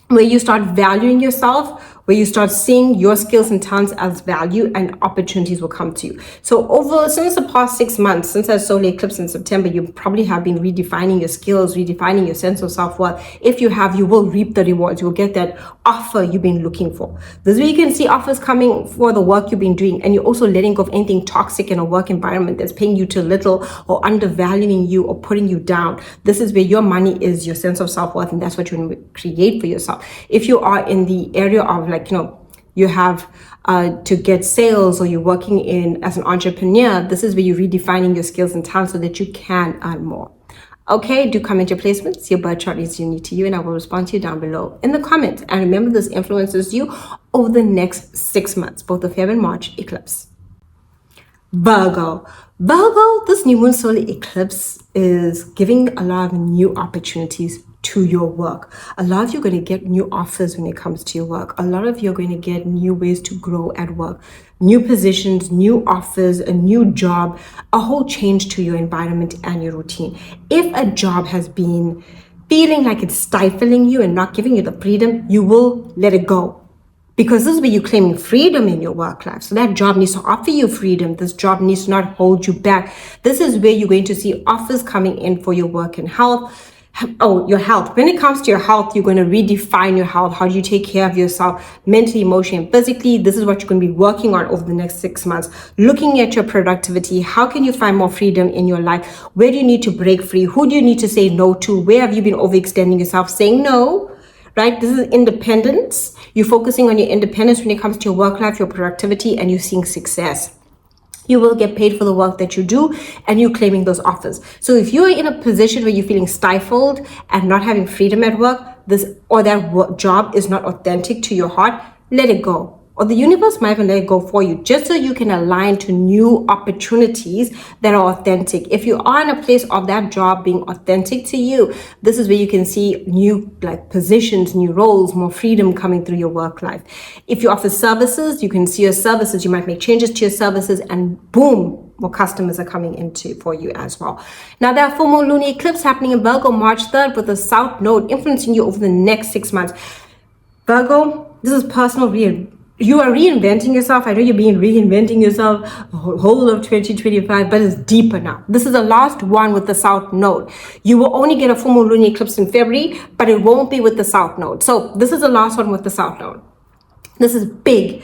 where you start valuing yourself, where you start seeing your skills and talents as value, and opportunities will come to you. So since the past 6 months, since our solar eclipse in September, you probably have been redefining your skills, redefining your sense of self-worth. If you have, you will reap the rewards. You will get that offer you've been looking for. This is where you can see offers coming for the work you've been doing, and you're also letting go of anything toxic in a work environment that's paying you too little or undervaluing you or putting you down. This is where your money is your sense of self-worth, and that's what you want to create for yourself. If you are in the area of you have to get sales, or you're working in as an entrepreneur, this is where you're redefining your skills and talents so that you can earn more. Okay, do comment your placements. Your birth chart is unique to you, and I will respond to you down below in the comments. And remember, this influences you over the next 6 months, both the Feb and March eclipse. Virgo, this new moon solar eclipse is giving a lot of new opportunities to your work. A lot of you are going to get new offers when it comes to your work. A lot of you are going to get new ways to grow at work, new positions, new offers, a new job, a whole change to your environment and your routine. If a job has been feeling like it's stifling you and not giving you the freedom, you will let it go. Because this is where you're claiming freedom in your work life. So that job needs to offer you freedom. This job needs to not hold you back. This is where you're going to see offers coming in for your work and health. Your health. When it comes to your health, you're going to redefine your health. How do you take care of yourself mentally, emotionally, and physically? This is what you're going to be working on over the next 6 months. Looking at your productivity. How can you find more freedom in your life? Where do you need to break free? Who do you need to say no to? Where have you been overextending yourself? Saying no, right? This is independence. You're focusing on your independence when it comes to your work life, your productivity, and you're seeing success. You will get paid for the work that you do, and you're claiming those offers. So if you're in a position where you're feeling stifled and not having freedom at work, that job is not authentic to your heart, let it go. or the universe might even let it go for you, just so you can align to new opportunities that are authentic. If you are in a place of that job being authentic to you, this is where you can see new positions, new roles, more freedom coming through your work life. If you offer services, you can see your services, you might make changes to your services, and boom, more customers are coming into for you as well. Now, there are full moon lunar eclipse happening in Virgo March 3rd with the South Node influencing you over the next 6 months. Virgo, this is personal you are reinventing yourself. I know you've been reinventing yourself the whole of 2025, but it's deeper now. This is the last one with the South Node. You will only get a full moon lunar eclipse in February, but it won't be with the South Node. So this is the last one with the South Node. This is big.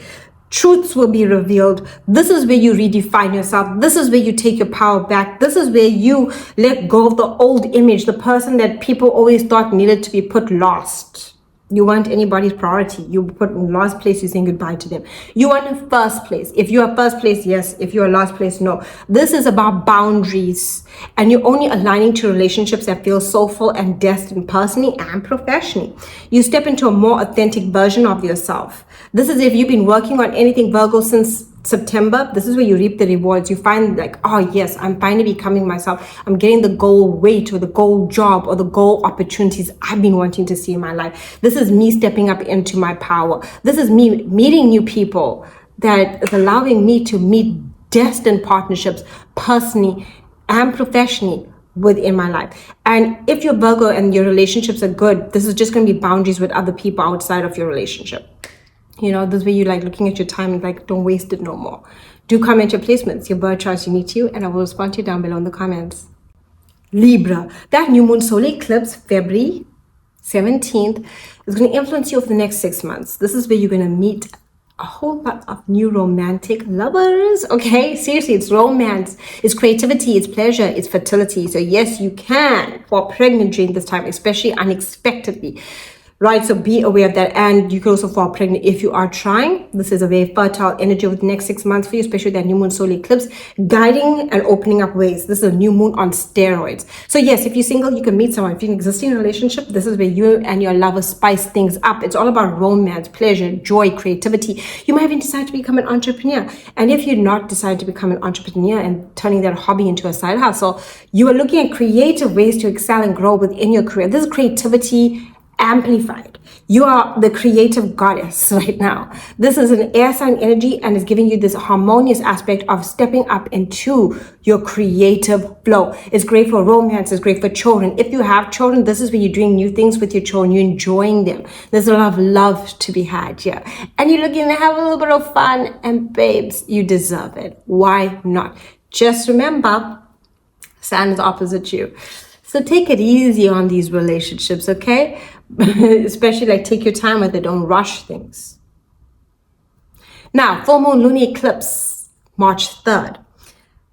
Truths will be revealed. This is where you redefine yourself. This is where you take your power back. This is where you let go of the old image, the person that people always thought needed to be put last. You weren't anybody's priority. You put in last place, you're saying goodbye to them. You want in first place. If you are first place, yes. If you are last place, no. This is about boundaries. And you're only aligning to relationships that feel soulful and destined personally and professionally. You step into a more authentic version of yourself. This is if you've been working on anything, Virgo, since September. This is where you reap the rewards. You find oh yes, I'm finally becoming myself. I'm getting the goal weight or the goal job or the goal opportunities I've been wanting to see in my life. This is me stepping up into my power. This is me meeting new people that is allowing me to meet destined partnerships personally and professionally within my life. And if you're Virgo and your relationships are good, this is just going to be boundaries with other people outside of your relationship. This way you looking at your time and don't waste it no more. Do comment your placements, your birth charts unique to you, and I will respond to you down below in the comments. Libra, that new moon solar eclipse, February 17th, is going to influence you over the next 6 months. This is where you're going to meet a whole lot of new romantic lovers. Okay, seriously, it's romance, it's creativity, it's pleasure, it's fertility. So yes, you can fall pregnant during this time, especially unexpectedly. Right, so be aware of that. And you can also fall pregnant if you are trying. This is a very fertile energy over the next 6 months for you, especially that new moon solar eclipse, guiding and opening up ways. This is a new moon on steroids. So yes, if you're single, you can meet someone. If you're in an existing relationship, this is where you and your lover spice things up. It's all about romance, pleasure, joy, creativity. You might even decide to become an entrepreneur. And if you're not deciding to become an entrepreneur and turning that hobby into a side hustle, you are looking at creative ways to excel and grow within your career. This is creativity amplified. You are the creative goddess right now. This is an air sign energy and is giving you this harmonious aspect of stepping up into your creative flow. It's great for romance. It's great for children. If you have children, this is where you're doing new things with your children. You're enjoying them. There's a lot of love to be had here. And you're looking to have a little bit of fun. And babes, you deserve it. Why not? Just remember, Sun is opposite you. So take it easy on these relationships, okay? Especially take your time with it. Don't rush things. Now, full moon lunar eclipse, March 3rd.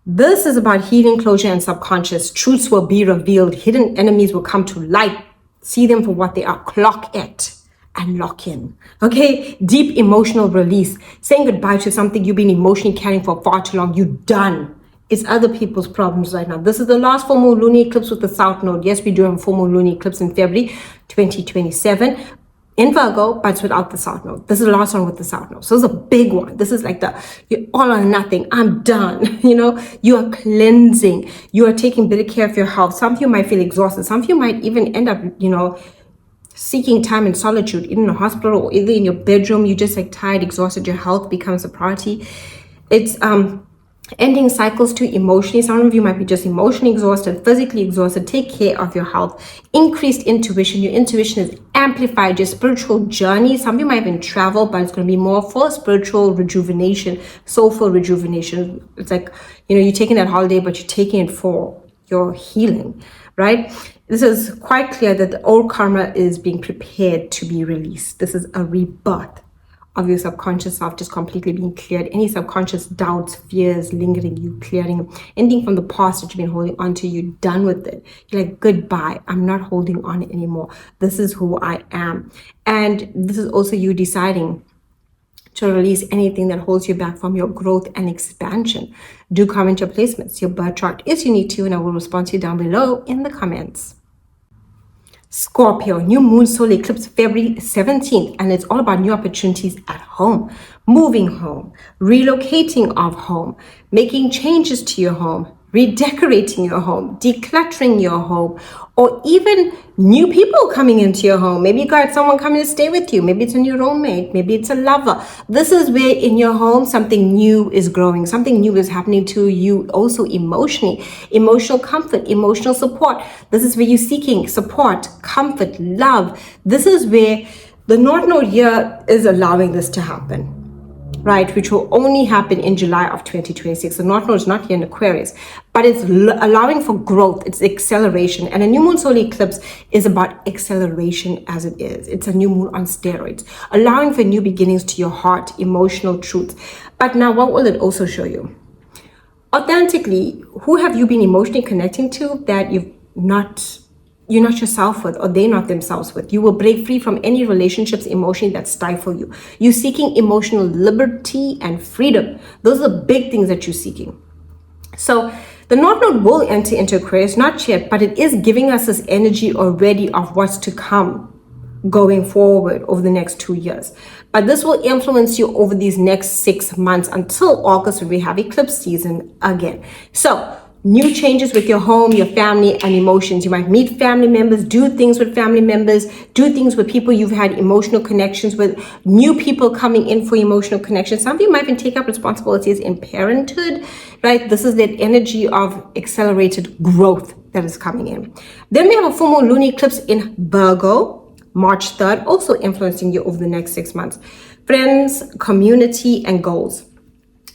This is about healing, closure, and subconscious. Truths will be revealed. Hidden enemies will come to light. See them for what they are. Clock it and lock in. Okay? Deep emotional release. Saying goodbye to something you've been emotionally carrying for far too long. You're done. It's other people's problems right now. This is the last full moon lunar eclipse with the South Node. Yes, we do have a full moon lunar eclipse in February 2027 in Virgo, but it's without the South Node. This is the last one with the South Node. So it's a big one. This is you're all or nothing. I'm done. You are cleansing. You are taking better care of your health. Some of you might feel exhausted. Some of you might even end up, seeking time in solitude, either in a hospital or either in your bedroom. You're just tired, exhausted. Your health becomes a priority. It's, ending cycles too emotionally. Some of you might be just emotionally exhausted, physically exhausted. Take care of your health. Increased intuition. Your intuition is amplified. Your spiritual journey. Some of you might even travel, but it's going to be more for spiritual rejuvenation, soulful rejuvenation. It's you're taking that holiday, but you're taking it for your healing, right? This is quite clear that the old karma is being prepared to be released. This is a rebirth of your subconscious self just completely being cleared. Any subconscious doubts, fears, lingering, you clearing. Anything from the past that you've been holding on to, you're done with it. You're goodbye. I'm not holding on anymore. This is who I am. And this is also you deciding to release anything that holds you back from your growth and expansion. Do comment your placements. Your birth chart is unique to you, and I will respond to you down below in the comments. Scorpio, new moon solar eclipse February 17th, and it's all about new opportunities at home, moving home, relocating of home, making changes to your home, redecorating your home, decluttering your home, or even new people coming into your home. Maybe you got someone coming to stay with you. Maybe it's a new roommate. Maybe it's a lover. This is where in your home something new is growing. Something new is happening to you also emotionally. Emotional comfort, emotional support. This is where you're seeking support, comfort, love. This is where the North Node here is allowing this to happen. Right, which will only happen in July of 2026. The North Node is not here in Aquarius, but it's allowing for growth. It's acceleration. And a new moon solar eclipse is about acceleration as it is. It's a new moon on steroids, allowing for new beginnings to your heart, emotional truths. But now what will it also show you? Authentically, who have you been emotionally connecting to that you're not yourself with, or they're not themselves with? You will break free from any relationships emotionally that stifle you. You're seeking emotional liberty and freedom. Those are the big things that you're seeking. So the North Node will enter into Aquarius, not yet, but it is giving us this energy already of what's to come going forward over the next 2 years. But this will influence you over these next 6 months until August, when we have eclipse season again. So new changes with your home, your family, and emotions. You might meet family members, do things with family members, do things with people you've had emotional connections with, new people coming in for emotional connections. Some of you might even take up responsibilities in parenthood, right? This is that energy of accelerated growth that is coming in. Then we have a full moon lunar eclipse in Virgo, March 3rd, also influencing you over the next 6 months. Friends, community, and goals.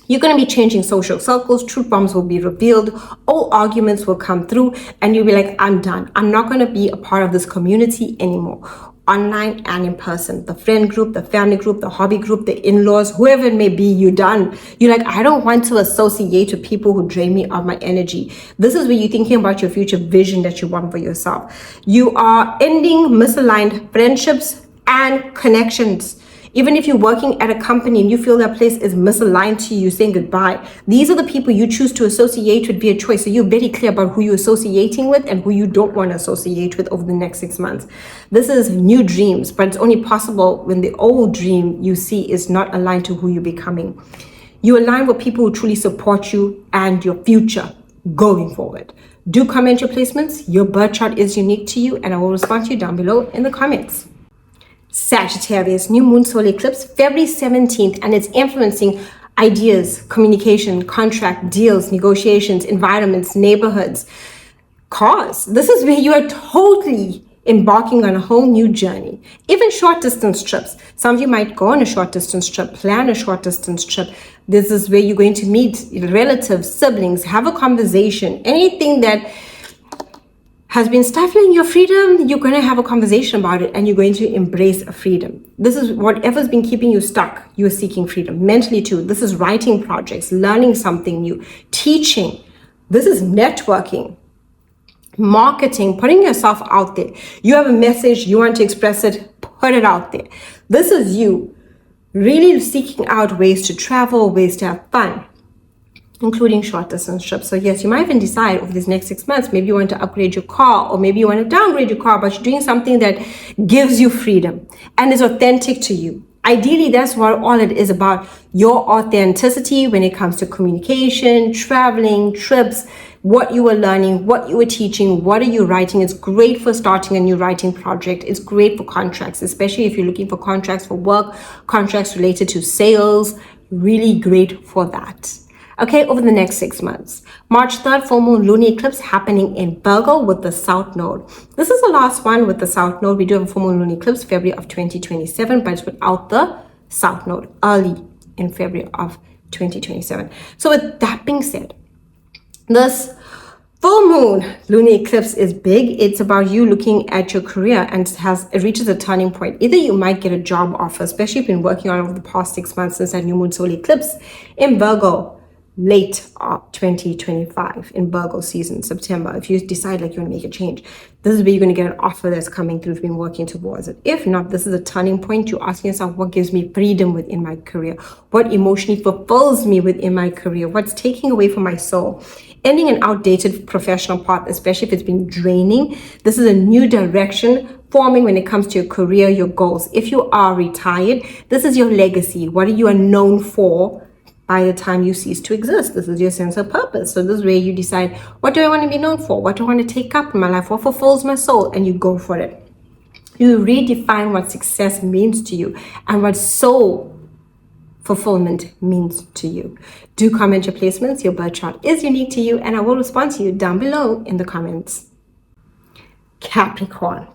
You're going to be changing social circles. Truth bombs will be revealed. All arguments will come through, and you'll be like, I'm done. I'm not going to be a part of this community anymore. Online and in person. The friend group, the family group, the hobby group, the in-laws, whoever it may be, you're done. You're like, I don't want to associate with people who drain me of my energy. This is where you're thinking about your future vision that you want for yourself. You are ending misaligned friendships and connections. Even if you're working at a company and you feel that place is misaligned to you, saying goodbye. These are the people you choose to associate with via choice. So you're very clear about who you're associating with and who you don't want to associate with over the next 6 months. This is new dreams, but it's only possible when the old dream you see is not aligned to who you're becoming. You align with people who truly support you and your future going forward. Do comment your placements. Your birth chart is unique to you, and I will respond to you down below in the comments. Sagittarius, new moon solar eclipse, February 17th, and it's influencing ideas, communication, contract, deals, negotiations, environments, neighborhoods, cars. This is where you are totally embarking on a whole new journey. Even short distance trips. Some of you might go on a short distance trip, plan a short distance trip. This is where you're going to meet relatives, siblings, have a conversation, anything that has been stifling your freedom, you're going to have a conversation about it, and you're going to embrace freedom. This is whatever's been keeping you stuck. You're seeking freedom mentally too. This is writing projects, learning something new, teaching. This is networking, marketing, putting yourself out there. You have a message, you want to express it, put it out there. This is you really seeking out ways to travel, ways to have fun, including short distance trips. So yes, you might even decide over these next 6 months, maybe you want to upgrade your car, or maybe you want to downgrade your car, but you're doing something that gives you freedom and is authentic to you. Ideally, that's what all it is about, your authenticity when it comes to communication, traveling, trips, what you are learning, what you are teaching, what are you writing. It's great for starting a new writing project. It's great for contracts, especially if you're looking for contracts for work, contracts related to sales, really great for that. Okay, over the next 6 months. March 3rd, full moon lunar eclipse happening in Virgo with the South Node. This is the last one with the South Node. We do have a full moon lunar eclipse February of 2027, but it's without the South Node early in February of 2027. So with that being said, this full moon lunar eclipse is big. It's about you looking at your career, and it reaches a turning point. Either you might get a job offer, especially if you've been working on it over the past 6 months since that new moon solar eclipse in Virgo. late 2025 in Virgo season, September. If you decide like you want to make a change, this is where you're going to get an offer that's coming through if you've been working towards it. If not, this is a turning point. You're asking yourself, what gives me freedom within my career? What emotionally fulfills me within my career? What's taking away from my soul? Ending an outdated professional path, especially if it's been draining. This is a new direction forming when it comes to your career, your goals. If you are retired, this is your legacy. What you are known for by the time you cease to exist. This is your sense of purpose. So this is where you decide, what do I want to be known for? What do I want to take up in my life? What fulfills my soul? And you go for it. You redefine what success means to you and what soul fulfillment means to you. Do comment your placements. Your birth chart is unique to you, and I will respond to you down below in the comments. Capricorn.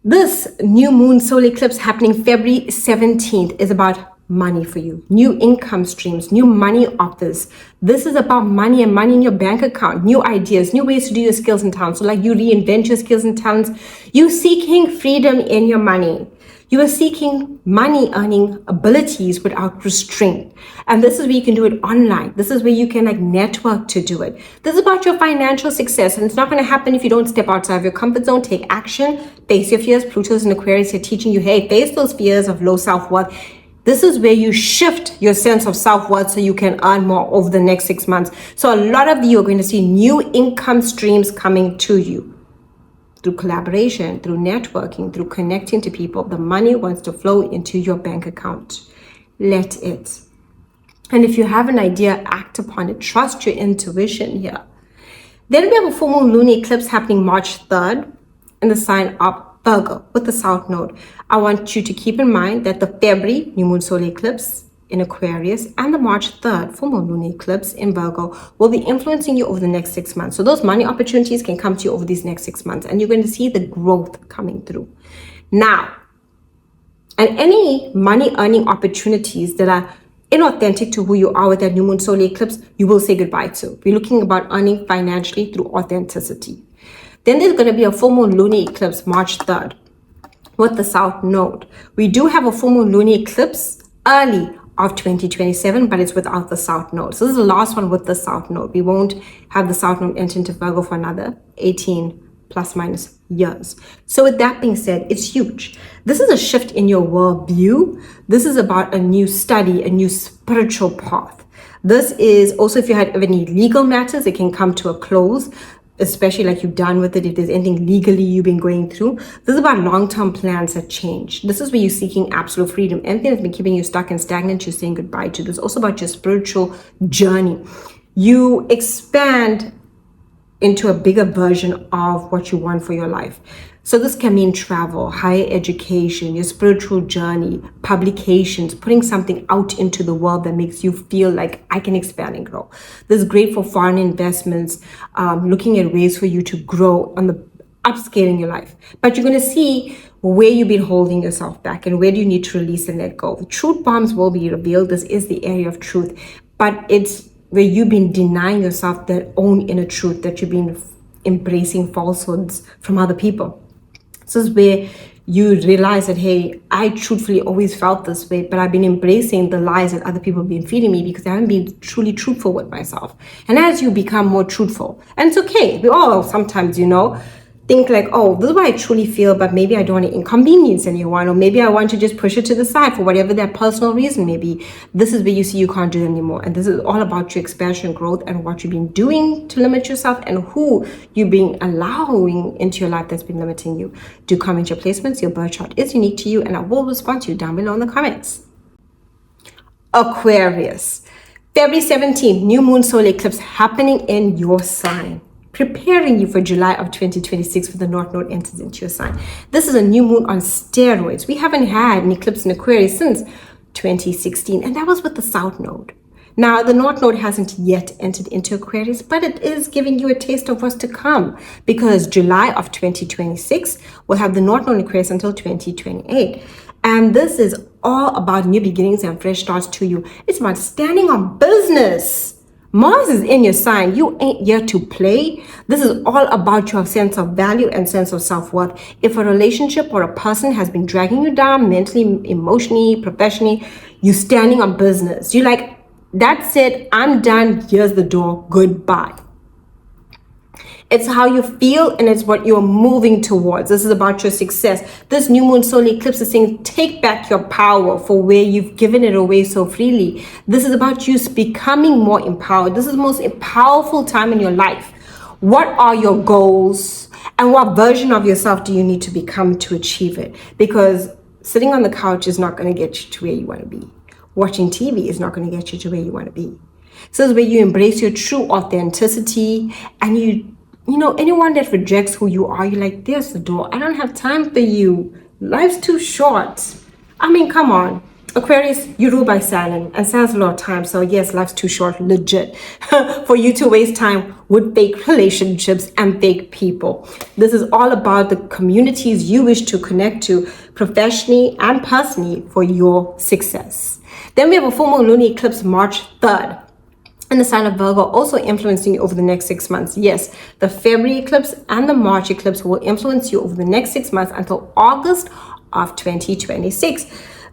This new moon solar eclipse happening February 17th is about money for you, new income streams, new money offers. This is about money and money in your bank account, new ideas, new ways to do your skills and talents. So like you reinvent your skills and talents. You seeking freedom in your money. You are seeking money earning abilities without restraint. And this is where you can do it online. This is where you can like network to do it. This is about your financial success. And it's not going to happen if you don't step outside of your comfort zone, take action, face your fears. Pluto's in Aquarius here teaching you, hey, face those fears of low self-worth. This is where you shift your sense of self-worth so you can earn more over the next 6 months. So a lot of you are going to see new income streams coming to you through collaboration, through networking, through connecting to people. The money wants to flow into your bank account. Let it. And if you have an idea, act upon it. Trust your intuition here. Then we have a full moon lunar eclipse happening March 3rd in the sign of Virgo with the South Node. I want you to keep in mind that the February new moon solar eclipse in Aquarius and the March 3rd full moon lunar eclipse in Virgo will be influencing you over the next 6 months. So those money opportunities can come to you over these next 6 months, and you're going to see the growth coming through. Now, and any money earning opportunities that are inauthentic to who you are with that new moon solar eclipse, you will say goodbye to. We're looking about earning financially through authenticity. Then there's going to be a full moon lunar eclipse March 3rd with the South Node. We do have a full moon lunar eclipse early of 2027, but it's without the South Node. So this is the last one with the South Node. We won't have the South Node enter into Virgo for another 18 plus minus years. So with that being said, it's huge. This is a shift in your worldview. This is about a new study, a new spiritual path. This is also, if you had any legal matters, it can come to a close, especially like you're done with it. If there's anything legally you've been going through, this is about long-term plans that change. This is where you're seeking absolute freedom. Anything that's been keeping you stuck and stagnant, you're saying goodbye to. This is also about your spiritual journey. You expand into a bigger version of what you want for your life. So this can mean travel, higher education, your spiritual journey, publications, putting something out into the world that makes you feel like I can expand and grow. This is great for foreign investments, looking at ways for you to grow on the upscaling your life. But you're going to see where you've been holding yourself back and where do you need to release and let go. The truth bombs will be revealed. This is the area of truth, but it's where you've been denying yourself that own inner truth, that you've been embracing falsehoods from other people. This is where you realize that, hey, I truthfully always felt this way, but I've been embracing the lies that other people have been feeding me because I haven't been truly truthful with myself. And as you become more truthful, and it's okay, we all sometimes, think like, oh, this is what I truly feel, but maybe I don't want to inconvenience anyone, or maybe I want to just push it to the side for whatever that personal reason may be. This is where you see you can't do it anymore. And this is all about your expansion, growth, and what you've been doing to limit yourself and who you've been allowing into your life that's been limiting you. Do comment your placements. Your birth chart is unique to you, and I will respond to you down below in the comments. Aquarius. February 17th, new moon solar eclipse happening in your sign, preparing you for July of 2026 for the North Node enters into your sign. This is a new moon on steroids. We haven't had an eclipse in Aquarius since 2016, and that was with the South Node. Now, the North Node hasn't yet entered into Aquarius, but it is giving you a taste of what's to come, because July of 2026 will have the North Node in Aquarius until 2028. And this is all about new beginnings and fresh starts to you. It's about standing on business. Mars is in your sign. You ain't here to play. This is all about your sense of value and sense of self-worth. If a relationship or a person has been dragging you down mentally, emotionally, professionally, you're standing on business. You're like, That's it. I'm done. Here's the door. Goodbye. It's how you feel and it's what you're moving towards. This is about your success. This new moon solar eclipse is saying take back your power for where you've given it away so freely. This is about you becoming more empowered. This is the most powerful time in your life. What are your goals and what version of yourself do you need to become to achieve it? Because sitting on the couch is not going to get you to where you want to be. Watching TV is not going to get you to where you want to be. So this is where you embrace your true authenticity, and you know, anyone that rejects who you are, you're like, there's the door. I don't have time for you. Life's too short. I mean, come on. Aquarius, you rule by Saturn, and Saturn's a lot of time. So yes, life's too short, legit, for you to waste time with fake relationships and fake people. This is all about the communities you wish to connect to professionally and personally for your success. Then we have a full moon lunar eclipse March 3rd. And the sign of Virgo also influencing you over the next 6 months. Yes, the February eclipse and the March eclipse will influence you over the next 6 months until August of 2026.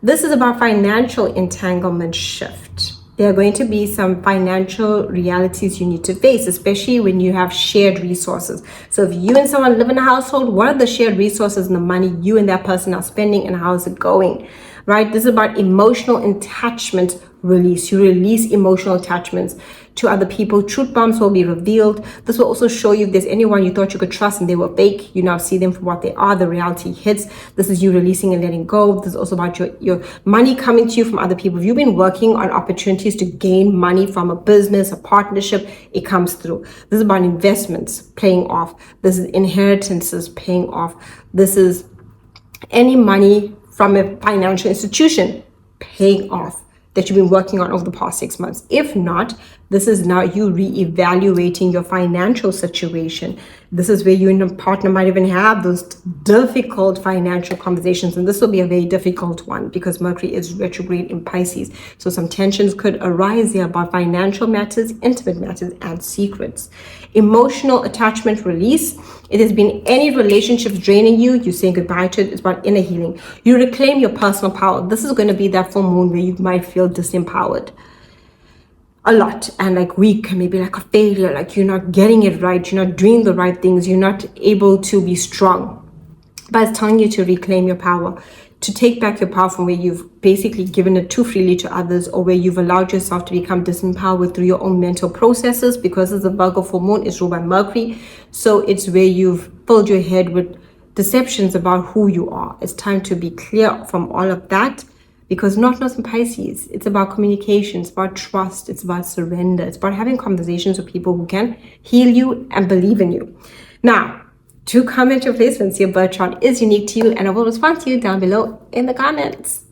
This is about financial entanglement shift. There are going to be some financial realities you need to face, especially when you have shared resources. So if you and someone live in a household, what are the shared resources and the money you and that person are spending, and how is it going? Right? This is about emotional attachment release. You release emotional attachments to other people. Truth bombs will be revealed. This will also show you if there's anyone you thought you could trust and they were fake, you now see them for what they are. The reality hits. This is you releasing and letting go. This is also about your money coming to you from other people. If you've been working on opportunities to gain money from a business, a partnership, it comes through. This is about investments paying off. This is inheritances paying off. This is any money from a financial institution paying off that you've been working on over the past 6 months. If not, this is now you reevaluating your financial situation. This is where you and your partner might even have those difficult financial conversations. And this will be a very difficult one because Mercury is retrograde in Pisces. So some tensions could arise there about financial matters, intimate matters, and secrets. Emotional attachment release. It has been any relationships draining you, you're saying goodbye to it. It's about inner healing. You reclaim your personal power. This is going to be that full moon where you might feel disempowered a lot and like weak, maybe like a failure, like you're not getting it right, you're not doing the right things, you're not able to be strong. But it's telling you to reclaim your power, to take back your power from where you've basically given it too freely to others, or where you've allowed yourself to become disempowered through your own mental processes, because as the Virgo full moon is ruled by Mercury. So it's where you've filled your head with deceptions about who you are. It's time to be clear from all of that. Because not in Pisces, it's about communication, it's about trust, it's about surrender, it's about having conversations with people who can heal you and believe in you. Now, to comment your placements, your birth chart is unique to you, and I will respond to you down below in the comments.